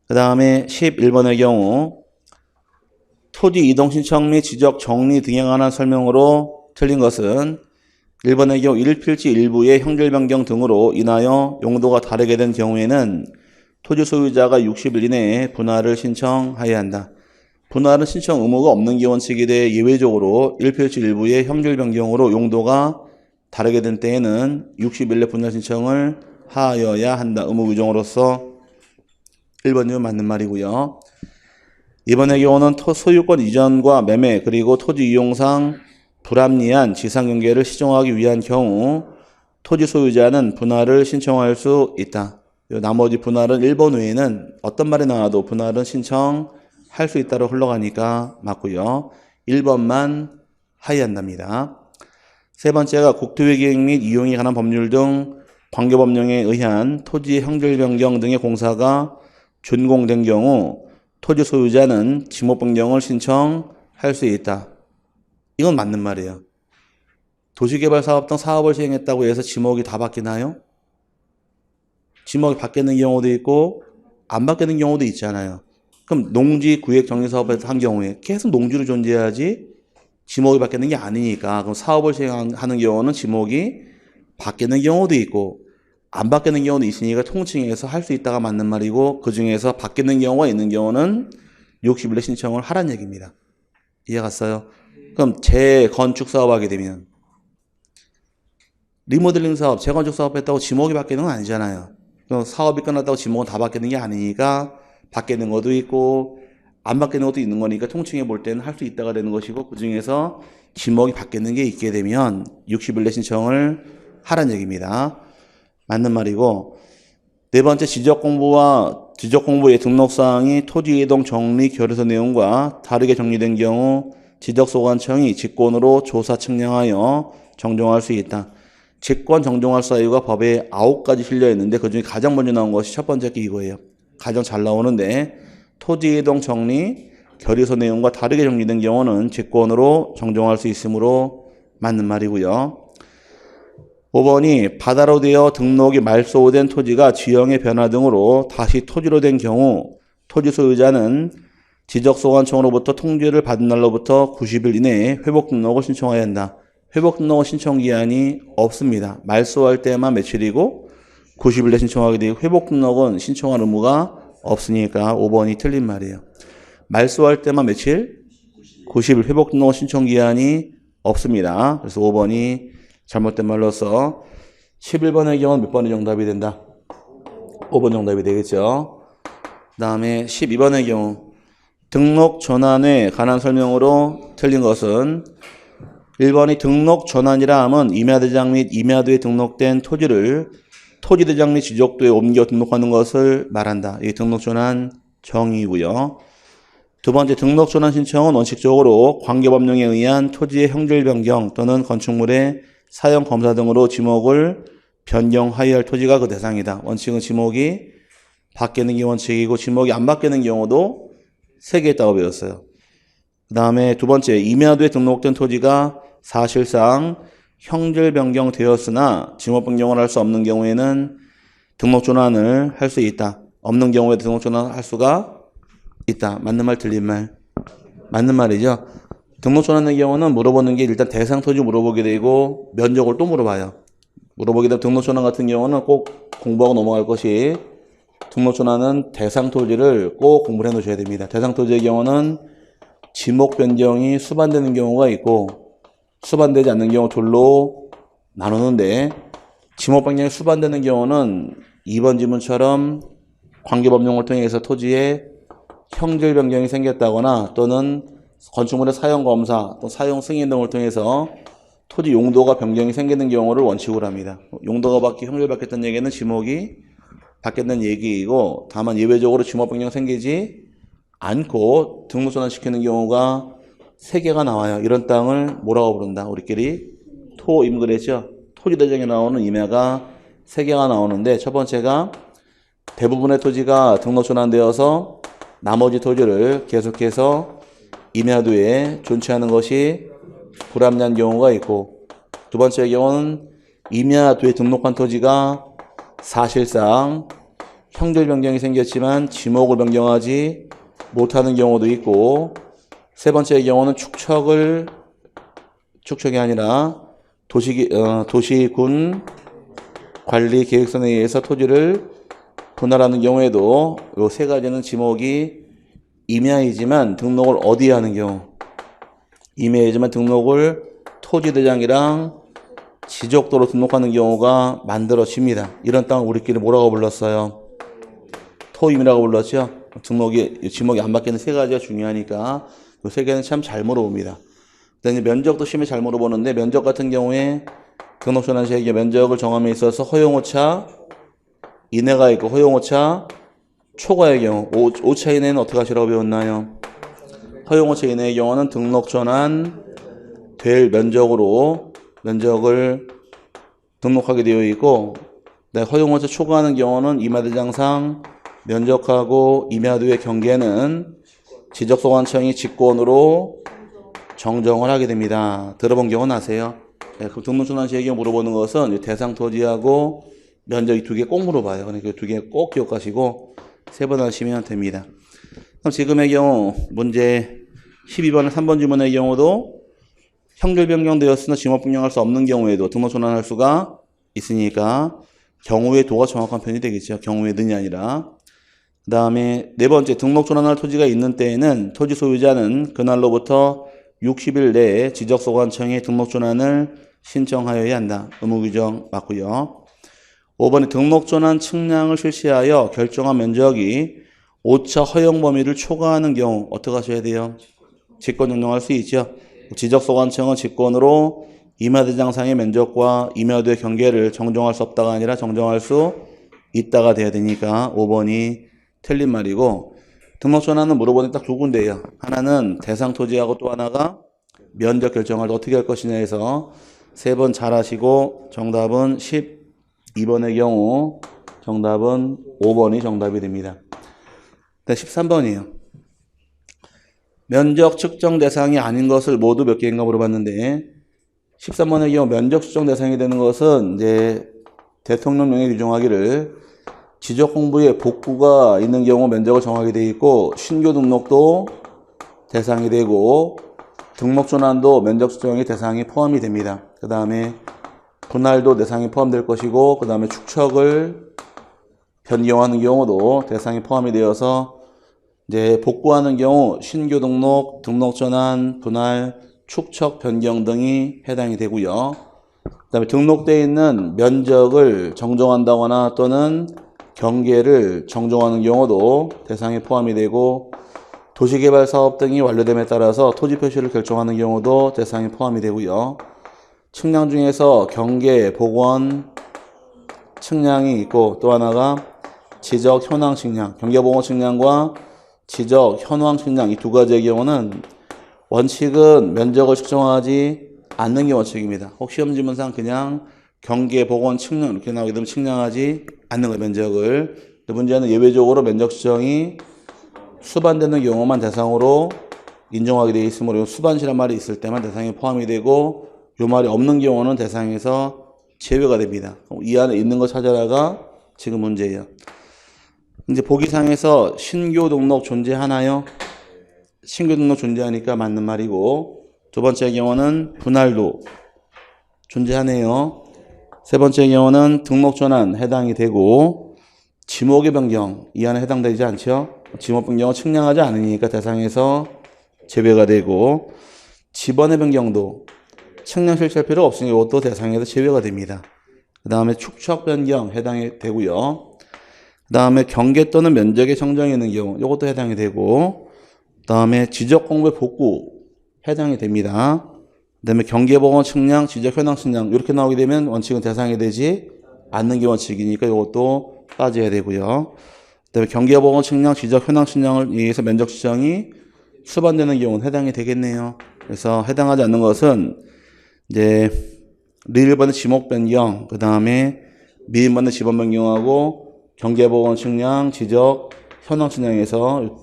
그 다음에 11번의 경우 토지 이동 신청 및 지적 정리 등에 관한 설명으로 틀린 것은 1번의 경우 1필지 일부의 형질 변경 등으로 인하여 용도가 다르게 된 경우에는 토지 소유자가 60일 이내에 분할을 신청해야 한다. 분할은 신청 의무가 없는 기원칙에 대해 예외적으로 1필지 일부의 형질 변경으로 용도가 다르게 된 때에는 60일 내 분할 신청을 하여야 한다. 의무 규정으로서 1번이면 맞는 말이고요. 이번의 경우는 소유권 이전과 매매 그리고 토지 이용상 불합리한 지상경계를 시정하기 위한 경우 토지 소유자는 분할을 신청할 수 있다. 나머지 분할은 1번 외에는 어떤 말이 나와도 분할은 신청할 수 있다로 흘러가니까 맞고요. 1번만 하여야 한답니다. 세 번째가 국토의 계획 및 이용에 관한 법률 등 관계법령에 의한 토지 형질 변경 등의 공사가 준공된 경우 토지 소유자는 지목 변경을 신청할 수 있다. 이건 맞는 말이에요. 도시개발사업 등 사업을 시행했다고 해서 지목이 다 바뀌나요? 지목이 바뀌는 경우도 있고 안 바뀌는 경우도 있잖아요. 그럼 농지 구획 정리 사업에서 한 경우에 계속 농지로 존재해야지 지목이 바뀌는 게 아니니까 그럼 사업을 시행하는 경우는 지목이 바뀌는 경우도 있고 안 바뀌는 경우도 있으니까 통칭해서 할 수 있다가 맞는 말이고 그 중에서 바뀌는 경우가 있는 경우는 60일에 신청을 하라는 얘기입니다. 이해 갔어요? 그럼 재건축 사업하게 되면 리모델링 사업, 재건축 사업 했다고 지목이 바뀌는 건 아니잖아요. 그럼 사업이 끝났다고 지목은 다 바뀌는 게 아니니까 바뀌는 것도 있고 안 바뀌는 것도 있는 거니까 통칭해 볼 때는 할 수 있다가 되는 것이고 그 중에서 지목이 바뀌는 게 있게 되면 60일 내 신청을 하라는 얘기입니다. 맞는 말이고 네 번째 지적공부의 등록사항이 토지이동 정리 결의서 내용과 다르게 정리된 경우 지적소관청이 직권으로 조사 측량하여 정정할 수 있다. 직권 정정할 사유가 법에 9가지 실려 있는데 그중에 가장 먼저 나온 것이 첫 번째 게 이거예요. 가장 잘 나오는데 토지이동 정리 결의서 내용과 다르게 정리된 경우는 직권으로 정정할 수 있으므로 맞는 말이고요. 5번이 바다로 되어 등록이 말소된 토지가 지형의 변화 등으로 다시 토지로 된 경우 토지 소유자는 지적소관청으로부터 통지를 받은 날로부터 90일 이내에 회복 등록을 신청해야 한다. 회복 등록 신청 기한이 없습니다. 말소할 때만 며칠이고 90일 내 신청하게 되고 회복 등록은 신청할 의무가 없으니까 5번이 틀린 말이에요. 말소할 때만 며칠? 90일 회복 등록 신청 기한이 없습니다. 그래서 5번이 잘못된 말로서 11번의 경우는 몇 번이 정답이 된다? 5번 정답이 되겠죠. 그 다음에 12번의 경우 등록 전환에 관한 설명으로 틀린 것은 1번이 등록 전환이라 함은 임야대장 및 임야도에 등록된 토지를 토지대장 및 지적도에 옮겨 등록하는 것을 말한다. 이게 등록 전환 정의이고요. 두 번째 등록 전환 신청은 원칙적으로 관계법령에 의한 토지의 형질 변경 또는 건축물의 사용 검사 등으로 지목을 변경하여야 할 토지가 그 대상이다. 원칙은 지목이 바뀌는 게 원칙이고 지목이 안 바뀌는 경우도 3개 있다고 배웠어요. 그 다음에 두 번째 임야도에 등록된 토지가 사실상 형질 변경되었으나 지목 변경을 할 수 없는 경우에는 등록 전환을 할 수 있다. 없는 경우에 등록 전환을 할 수가 있다. 맞는 말 틀린 말? 맞는 말이죠. 등록 전환의 경우는 물어보는 게 일단 대상 토지 물어보게 되고 면적을 또 물어봐요. 물어보게 되면 등록 전환 같은 경우는 꼭 공부하고 넘어갈 것이 등록 전환은 대상 토지를 꼭 공부를 해 놓으셔야 됩니다. 대상 토지의 경우는 지목 변경이 수반되는 경우가 있고 수반되지 않는 경우 둘로 나누는데 지목 변경이 수반되는 경우는 2번 지문처럼 관계법령을 통해서 토지에 형질 변경이 생겼다거나 또는 건축물의 사용 검사 또 사용 승인 등을 통해서 토지 용도가 변경이 생기는 경우를 원칙으로 합니다. 용도가 바뀌고 형질 바뀌었다는 얘기는 지목이 바뀌었다는 얘기이고 다만 예외적으로 지목 변경 생기지 않고 등록 전환시키는 경우가 3개가 나와요. 이런 땅을 뭐라고 부른다? 우리끼리 토임 그랬죠? 토지대장에 나오는 임야가 3개가 나오는데 첫 번째가 대부분의 토지가 등록 전환되어서 나머지 토지를 계속해서 임야도에 존치하는 것이 불합리한 경우가 있고 두 번째 경우는 임야도에 등록한 토지가 사실상 형질 변경이 생겼지만 지목을 변경하지 못하는 경우도 있고 세 번째 경우는 축척이 아니라 도시군 관리 계획선에 의해서 토지를 분할하는 경우에도 이 3가지는 지목이 임야이지만 등록을 어디에 하는 경우 임야이지만 등록을 토지대장이랑 지적도로 등록하는 경우가 만들어집니다. 이런 땅을 우리끼리 뭐라고 불렀어요? 토임이라고 불렀죠. 지목이 안 바뀌는 3가지가 중요하니까 이 3개는 참 잘 물어봅니다. 그다음에 면적도 시험에 잘 물어보는데 면적 같은 경우에 등록전환 시에 면적을 정함에 있어서 허용오차 이내가 있고 허용오차 초과의 경우 오차 이내는 어떻게 하시라고 배웠나요? 허용오차 이내의 경우는 등록전환 될 면적을 등록하게 되어 있고 허용오차 초과하는 경우는 임야대장상 면적하고 임야도의 경계는 지적소관청이 직권으로 정정을 하게 됩니다. 들어본 경우는 아세요? 네, 그 등록전환 시에 물어보는 것은 대상 토지하고 면적이 2개 꼭 물어봐요. 그러니까 2개 꼭 기억하시고 3번 하시면 됩니다. 그럼 지금의 경우 문제 12번의 3번 지문의 경우도 형질 변경되었으나 지목 변경할 수 없는 경우에도 등록 전환할 수가 있으니까 경우의 도가 정확한 편이 되겠죠. 경우의 는이 아니라. 그 다음에 네 번째 등록 전환할 토지가 있는 때에는 토지 소유자는 그날로부터 60일 내에 지적소관청에 등록 전환을 신청하여야 한다. 의무규정 맞고요. 5번에 등록 전환 측량을 실시하여 결정한 면적이 5차 허용 범위를 초과하는 경우 어떻게 하셔야 돼요? 직권 정정할 수 있죠. 지적소관청은 직권으로 임야대장상의 면적과 임야도의 경계를 정정할 수 없다가 아니라 정정할 수 있다가 돼야 되니까 5번이 틀린 말이고, 등록전환은 물어보니 딱 두 군데예요. 하나는 대상 토지하고 또 하나가 면적 결정을 어떻게 할 것이냐 해서 세 번 잘 하시고 정답은 12번의 경우 정답은 5번이 정답이 됩니다. 13번이에요. 면적 측정 대상이 아닌 것을 모두 몇 개인가 물어봤는데 13번의 경우 면적 측정 대상이 되는 것은 이제 대통령령에 규정하기를 지적 공부에 복구가 있는 경우 면적을 정하게 되어 있고, 신규 등록도 대상이 되고 등록 전환도 면적 측정의 대상이 포함이 됩니다. 그 다음에 분할도 대상이 포함될 것이고, 그 다음에 축척을 변경하는 경우도 대상이 포함이 되어서 이제 복구하는 경우 신규 등록, 등록 전환, 분할, 축척, 변경 등이 해당이 되고요. 그 다음에 등록되어 있는 면적을 정정한다거나 또는 경계를 정정하는 경우도 대상에 포함이 되고, 도시개발 사업 등이 완료됨에 따라서 토지 표시를 결정하는 경우도 대상에 포함이 되고요. 측량 중에서 경계, 복원, 측량이 있고, 또 하나가 지적, 현황 측량, 경계, 복원 측량과 지적, 현황 측량 이 두 가지의 경우는 원칙은 면적을 측정하지 않는 게 원칙입니다. 혹 시험 지문상 그냥 경계, 복원, 측량 이렇게 나오게 되면 측량하지 않는 거예요, 면적을. 문제는 예외적으로 면적 측정이 수반되는 경우만 대상으로 인정하게 되어 있으므로 수반시란 말이 있을 때만 대상에 포함이 되고, 이 말이 없는 경우는 대상에서 제외가 됩니다. 이 안에 있는 거 찾아라가 지금 문제예요. 이제 보기상에서 신규 등록 존재하나요? 신규 등록 존재하니까 맞는 말이고, 두 번째 경우는 분할도 존재하네요. 세 번째 경우는 등록 전환 해당이 되고, 지목의 변경 이 안에 해당되지 않죠. 지목 변경은 측량하지 않으니까 대상에서 제외가 되고, 지번의 변경도 측량 실시할 필요가 없으니 이것도 대상에서 제외가 됩니다. 그 다음에 축척 변경 해당이 되고요. 그 다음에 경계 또는 면적의 정정이 있는 경우 이것도 해당이 되고, 그 다음에 지적 공부의 복구 해당이 됩니다. 그 다음에 경계 복원 측량, 지적 현황 측량 이렇게 나오게 되면 원칙은 대상이 되지 않는 게 원칙이니까 이것도 빠져야 되고요. 그 다음에 경계 복원 측량, 지적 현황 측량을 위해서 면적 지정이 수반되는 경우는 해당이 되겠네요. 그래서 해당하지 않는 것은 이제 리을번의 지목 변경, 그 다음에 미을번의 지번 변경하고 경계 복원 측량, 지적 현황 측량에서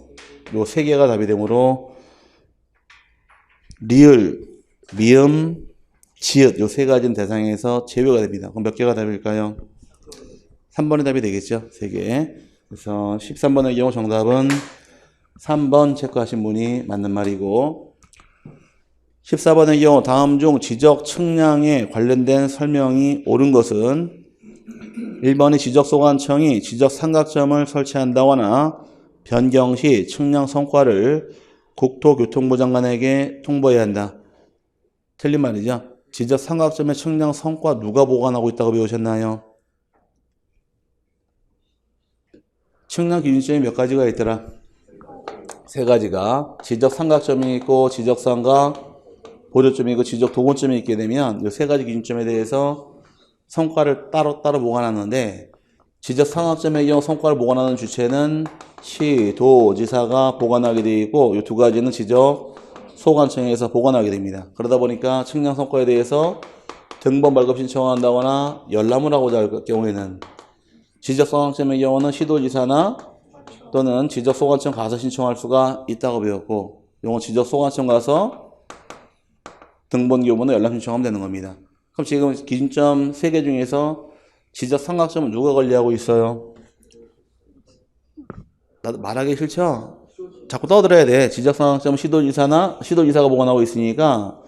요 세 개가 답이 되므로 리을, 미음, 지읒 요 세 가지는 대상에서 제외가 됩니다. 그럼 몇 개가 답일까요? 3번이 답이 되겠죠. 3개. 그래서 13번의 경우 정답은 3번 체크하신 분이 맞는 말이고, 14번의 경우 다음 중 지적 측량에 관련된 설명이 옳은 것은 1번이 지적소관청이 지적 삼각점을 설치한다거나 변경 시 측량 성과를 국토교통부 장관에게 통보해야 한다. 틀린 말이죠. 지적 삼각점의 측량 성과 누가 보관하고 있다고 배우셨나요? 측량 기준점이 몇 가지가 있더라? 3가지가. 지적 삼각점이 있고 지적 삼각 보조점이 있고 지적 도건점이 있게 되면 이 3가지 기준점에 대해서 성과를 따로따로 보관하는데, 지적 삼각점의 경우 성과를 보관하는 주체는 시, 도, 지사가 보관하게 되어 있고, 이 2가지는 지적 소관청에서 보관하게 됩니다. 그러다 보니까 측량 성과에 대해서 등본 발급 신청한다거나 열람을 하고자 할 경우에는 지적 삼각점의 경우는 시도지사나 또는 지적 소관청 가서 신청할 수가 있다고 배웠고, 이건 지적 소관청 가서 등본 교부나 열람 신청하면 되는 겁니다. 그럼 지금 기준점 3개 중에서 지적 삼각점은 누가 관리하고 있어요? 나도 말하기 싫죠? 자꾸 떠들어야 돼. 지적 삼각점은 시도지사가 보관하고 있으니까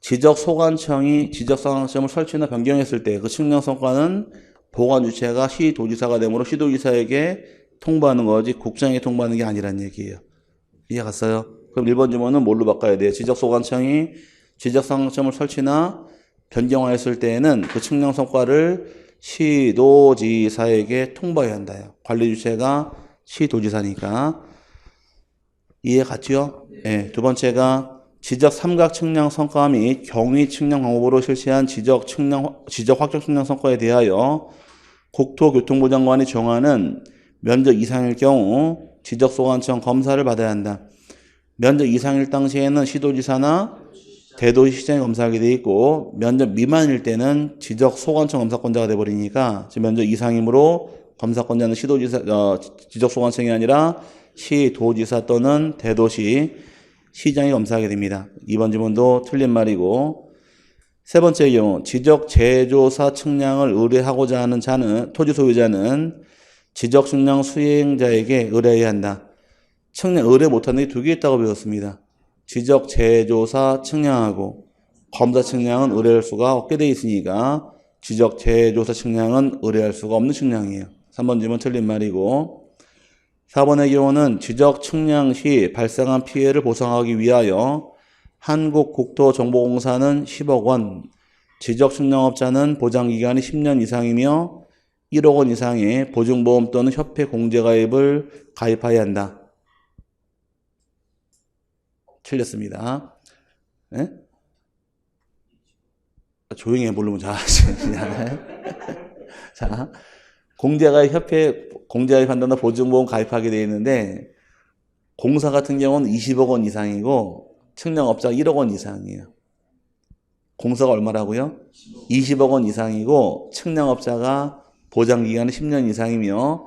지적 소관청이 지적 삼각점을 설치나 변경했을 때 그 측량 성과는 보관 주체가 시도지사가 되므로 시도지사에게 통보하는 거지 국장에게 통보하는 게 아니란 얘기예요. 이해 갔어요? 그럼 1번 주문은 뭘로 바꿔야 돼요? 지적 소관청이 지적 삼각점을 설치나 변경하였을 때에는 그 측량 성과를 시도지사에게 통보해야 한다요. 관리 주체가 시도지사니까. 이해 갔죠? 네. 두 번째가 지적 삼각 측량 성과 및 경위 측량 방법으로 실시한 지적 확정 측량 성과에 대하여 국토교통부 장관이 정하는 면적 이상일 경우 지적소관청 검사를 받아야 한다. 면적 이상일 당시에는 시도지사나 대도시시장이 검사하게 돼 있고, 면적 미만일 때는 지적소관청 검사권자가 돼버리니까 지금 면적 이상이므로 검사권자는 지적소관청이 아니라 시도지사 또는 대도시 시장이 검사하게 됩니다. 이번 지문도 틀린 말이고, 세 번째 경우 지적 재조사 측량을 의뢰하고자 하는 토지 소유자는 지적 측량 수행자에게 의뢰해야 한다. 측량 의뢰 못하는 게 두 개 있다고 배웠습니다. 지적 재조사 측량하고 검사 측량은 의뢰할 수가 없게 돼 있으니까 지적 재조사 측량은 의뢰할 수가 없는 측량이에요. 3번 질문 틀린 말이고, 4번의 경우는 지적 측량 시 발생한 피해를 보상하기 위하여 한국국토정보공사는 10억 원, 지적 측량업자는 보장기간이 10년 이상이며 1억 원 이상의 보증보험 또는 협회 공제가입을 가입해야 한다. 틀렸습니다. 네? 조용히 해, 모르면 잘하시냐. 자, 협회 공제가입한다는 보증보험 가입하게 되어 있는데, 공사 같은 경우는 20억 원 이상이고, 측량업자가 1억 원 이상이에요. 공사가 얼마라고요? 20억 원 이상이고, 측량업자가 보장기간은 10년 이상이며,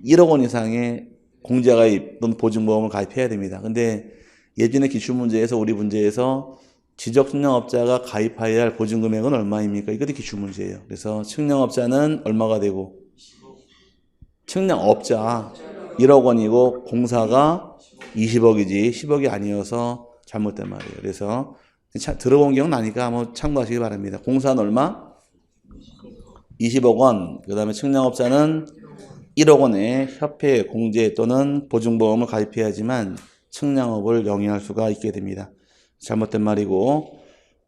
1억 원 이상의 공제가입 또는 보증보험을 가입해야 됩니다. 근데 예전에 기출문제에서, 우리 문제에서 지적측량업자가 가입해야 할 보증금액은 얼마입니까? 이것도 기출문제예요. 그래서 측량업자는 얼마가 되고, 측량업자 1억 원이고 공사가 20억이지 10억이 아니어서 잘못된 말이에요. 그래서 들어본 경우는 아니까 한번 참고하시기 바랍니다. 공사는 얼마? 20억 원. 그 다음에 측량업자는 1억 원의 협회 공제 또는 보증보험을 가입해야지만 측량업을 영위할 수가 있게 됩니다. 잘못된 말이고,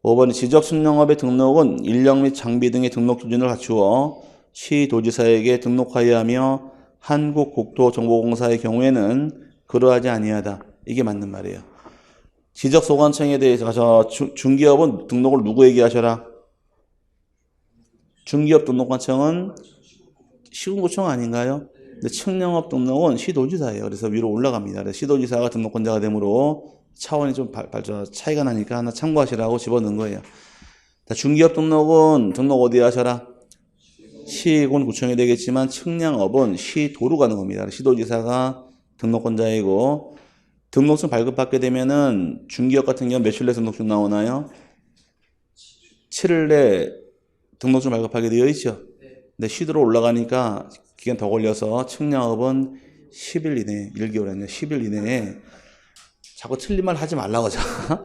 5번 지적 측량업의 등록은 인력 및 장비 등의 등록 기준을 갖추어 시도지사에게 등록하여야 하며 한국국토정보공사의 경우에는 그러하지 아니하다. 이게 맞는 말이에요. 지적소관청에 대해서 중기업은 등록을 누구에게 하셔라? 중기업 등록관청은 시군구청 아닌가요? 근데 측량업 등록은 시도지사예요. 그래서 위로 올라갑니다. 그래서 시도지사가 등록권자가 되므로 차원이 좀 차이가 나니까 하나 참고하시라고 집어넣은 거예요. 중기업 등록은 등록 어디에 하셔라? 시군구청이 되겠지만 측량업은 시도로 가는 겁니다. 시도지사가 등록권자이고, 등록증 발급받게 되면은 중기업 같은 경우 며칠 내 등록증 나오나요? 7일 내 등록증 발급하게 되어 있죠. 근데 시도로 올라가니까 기간 더 걸려서 측량업은 10일 이내, 1개월 아니야, 10일 이내에, 자꾸 틀린 말 하지 말라고 하잖아.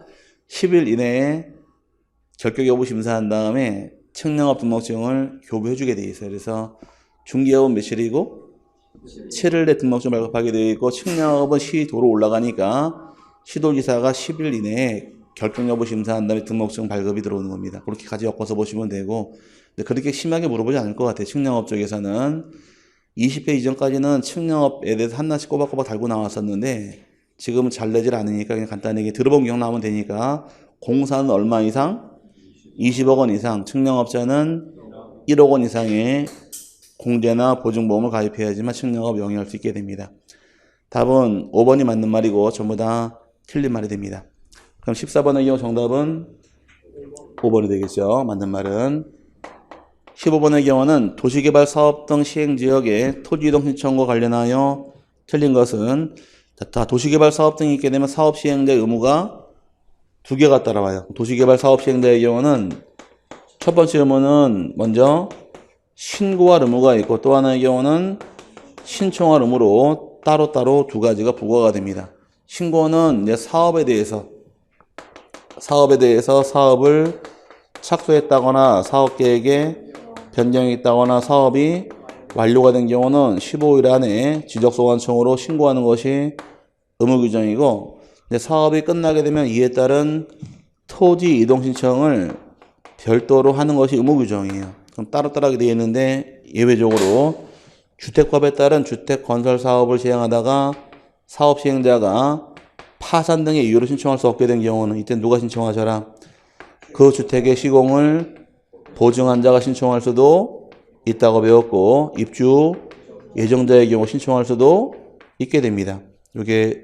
10일 이내에 결격 여부 심사한 다음에 측량업 등록증을 교부해주게 되어 있어요. 그래서 중기업은 며칠이고 7일 내 등록증 발급하게 되어 있고, 측량업은 시도로 올라가니까 시도지사가 10일 이내에 결격 여부 심사한 다음에 등록증 발급이 들어오는 겁니다. 그렇게 같이 엮어서 보시면 되고, 근데 그렇게 심하게 물어보지 않을 것 같아요. 측량업 쪽에서는 20회 이전까지는 측량업에 대해서 하나씩 꼬박꼬박 달고 나왔었는데, 지금은 잘 내질 않으니까 그냥 간단하게 들어본 기억 나오면 되니까, 공사는 얼마 이상? 20억 원 이상, 측량업자는 1억 원 이상의 공제나 보증보험을 가입해야지만 측량업 영위할 수 있게 됩니다. 답은 5번이 맞는 말이고 전부 다 틀린 말이 됩니다. 그럼 14번의 경우 정답은 5번이 되겠죠. 맞는 말은. 15번의 경우는 도시개발 사업 등 시행지역의 토지이동 신청과 관련하여 틀린 것은, 다 도시개발 사업 등이 있게 되면 사업 시행자의 의무가 두 개가 따라와요. 도시개발 사업 시행자의 경우는 첫 번째 의무는 먼저 신고할 의무가 있고, 또 하나의 경우는 신청할 의무로 따로따로 두 가지가 부과가 됩니다. 신고는 이제 사업에 대해서 사업을 착수했다거나 사업 계획에 변경이 있다거나 사업이 완료가 된 경우는 15일 안에 지적소관청으로 신고하는 것이 의무 규정이고, 이제 사업이 끝나게 되면 이에 따른 토지 이동 신청을 별도로 하는 것이 의무 규정이에요. 그럼 따로따로 되어 있는데, 예외적으로 주택법에 따른 주택 건설 사업을 시행하다가 사업 시행자가 파산 등의 이유로 신청할 수 없게 된 경우는 이때 누가 신청하셔라? 그 주택의 시공을 보증한 자가 신청할 수도 있다고 배웠고, 입주 예정자의 경우 신청할 수도 있게 됩니다. 이게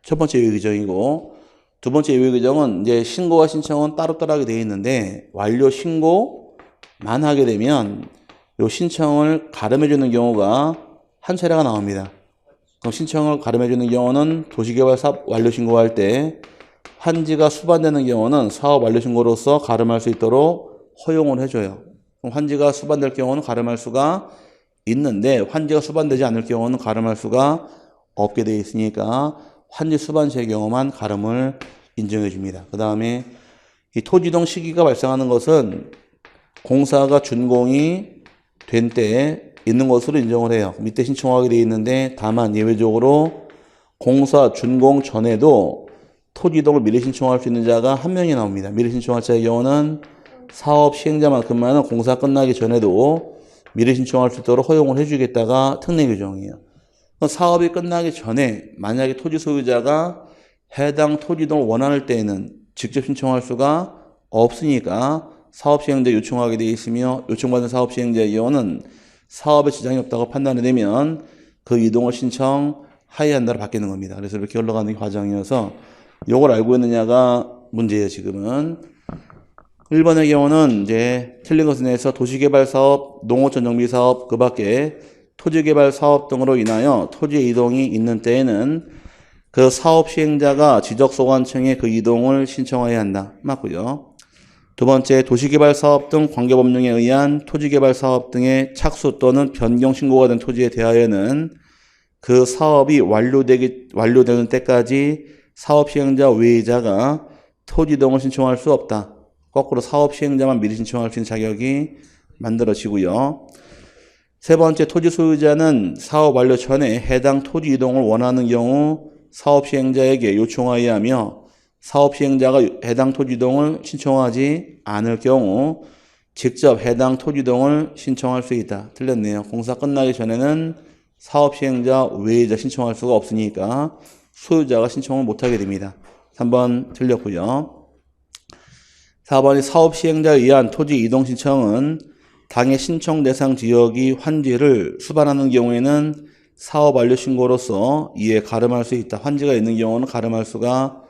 첫 번째 예외 규정이고, 두 번째 예외 규정은 이제 신고와 신청은 따로따로 하게 되어 있는데, 완료 신고만 하게 되면 요 신청을 가름해 주는 경우가 한 차례가 나옵니다. 그럼 신청을 가름해 주는 경우는 도시개발 사업 완료 신고할 때 환지가 수반되는 경우는 사업 완료 신고로서 가름할 수 있도록 허용을 해줘요. 그럼 환지가 수반될 경우는 가름할 수가 있는데 환지가 수반되지 않을 경우는 가름할 수가 없게 되어 있으니까 환지 수반시의 경우만 가름을 인정해 줍니다. 그 다음에 이 토지이동 시기가 발생하는 것은 공사가 준공이 된 때에 있는 것으로 인정을 해요. 밑에 신청하게 되어 있는데 다만 예외적으로 공사 준공 전에도 토지이동을 미리 신청할 수 있는 자가 한 명이 나옵니다. 미리 신청할 자의 경우는 사업 시행자만큼만은 공사 끝나기 전에도 미리 신청할 수 있도록 허용을 해주겠다가 특례 규정이에요. 사업이 끝나기 전에 만약에 토지 소유자가 해당 토지이동을 원할 때에는 직접 신청할 수가 없으니까 사업 시행자 요청하게 되어 있으며 요청받은 사업 시행자의 경우는 사업에 지장이 없다고 판단이 되면 그 이동을 신청하여야 한다로 바뀌는 겁니다. 그래서 이렇게 흘러가는 과정이어서 이걸 알고 있느냐가 문제예요, 지금은. 1번의 경우는 이제 틀린 것에 대해서 도시개발 사업, 농어촌 정비 사업, 그 밖에 토지개발 사업 등으로 인하여 토지 이동이 있는 때에는 그 사업 시행자가 지적소관청에 그 이동을 신청해야 한다. 맞고요. 두 번째, 도시개발 사업 등 관계법령에 의한 토지개발 사업 등의 착수 또는 변경 신고가 된 토지에 대하여는 그 사업이 완료되는 때까지 사업 시행자 외의자가 토지 이동을 신청할 수 없다. 거꾸로 사업 시행자만 미리 신청할 수 있는 자격이 만들어지고요. 세 번째, 토지 소유자는 사업 완료 전에 해당 토지 이동을 원하는 경우 사업 시행자에게 요청하여야 하며 사업 시행자가 해당 토지 이동을 신청하지 않을 경우 직접 해당 토지 이동을 신청할 수 있다. 틀렸네요. 공사 끝나기 전에는 사업 시행자 외의자 신청할 수가 없으니까 소유자가 신청을 못하게 됩니다. 3번 틀렸고요. 4번이 사업 시행자에 의한 토지 이동 신청은 당해 신청 대상 지역이 환지를 수반하는 경우에는 사업 완료 신고로서 이에 가름할 수 있다. 환지가 있는 경우는 가름할 수가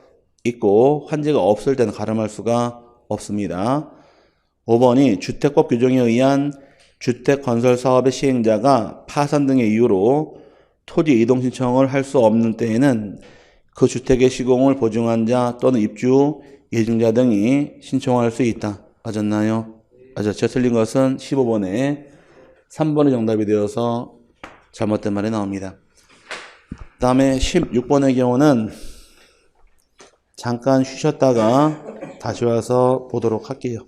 있고 환지가 없을 때는 가름할 수가 없습니다. 5번이 주택법 규정에 의한 주택 건설 사업의 시행자가 파산 등의 이유로 토지 이동 신청을 할 수 없는 때에는 그 주택의 시공을 보증한 자 또는 입주 예증자 등이 신청할 수 있다. 맞았나요? 맞았죠. 틀린 것은 15번에 3번이 정답이 되어서 잘못된 말이 나옵니다. 그 다음에 16번의 경우는 잠깐 쉬셨다가 다시 와서 보도록 할게요.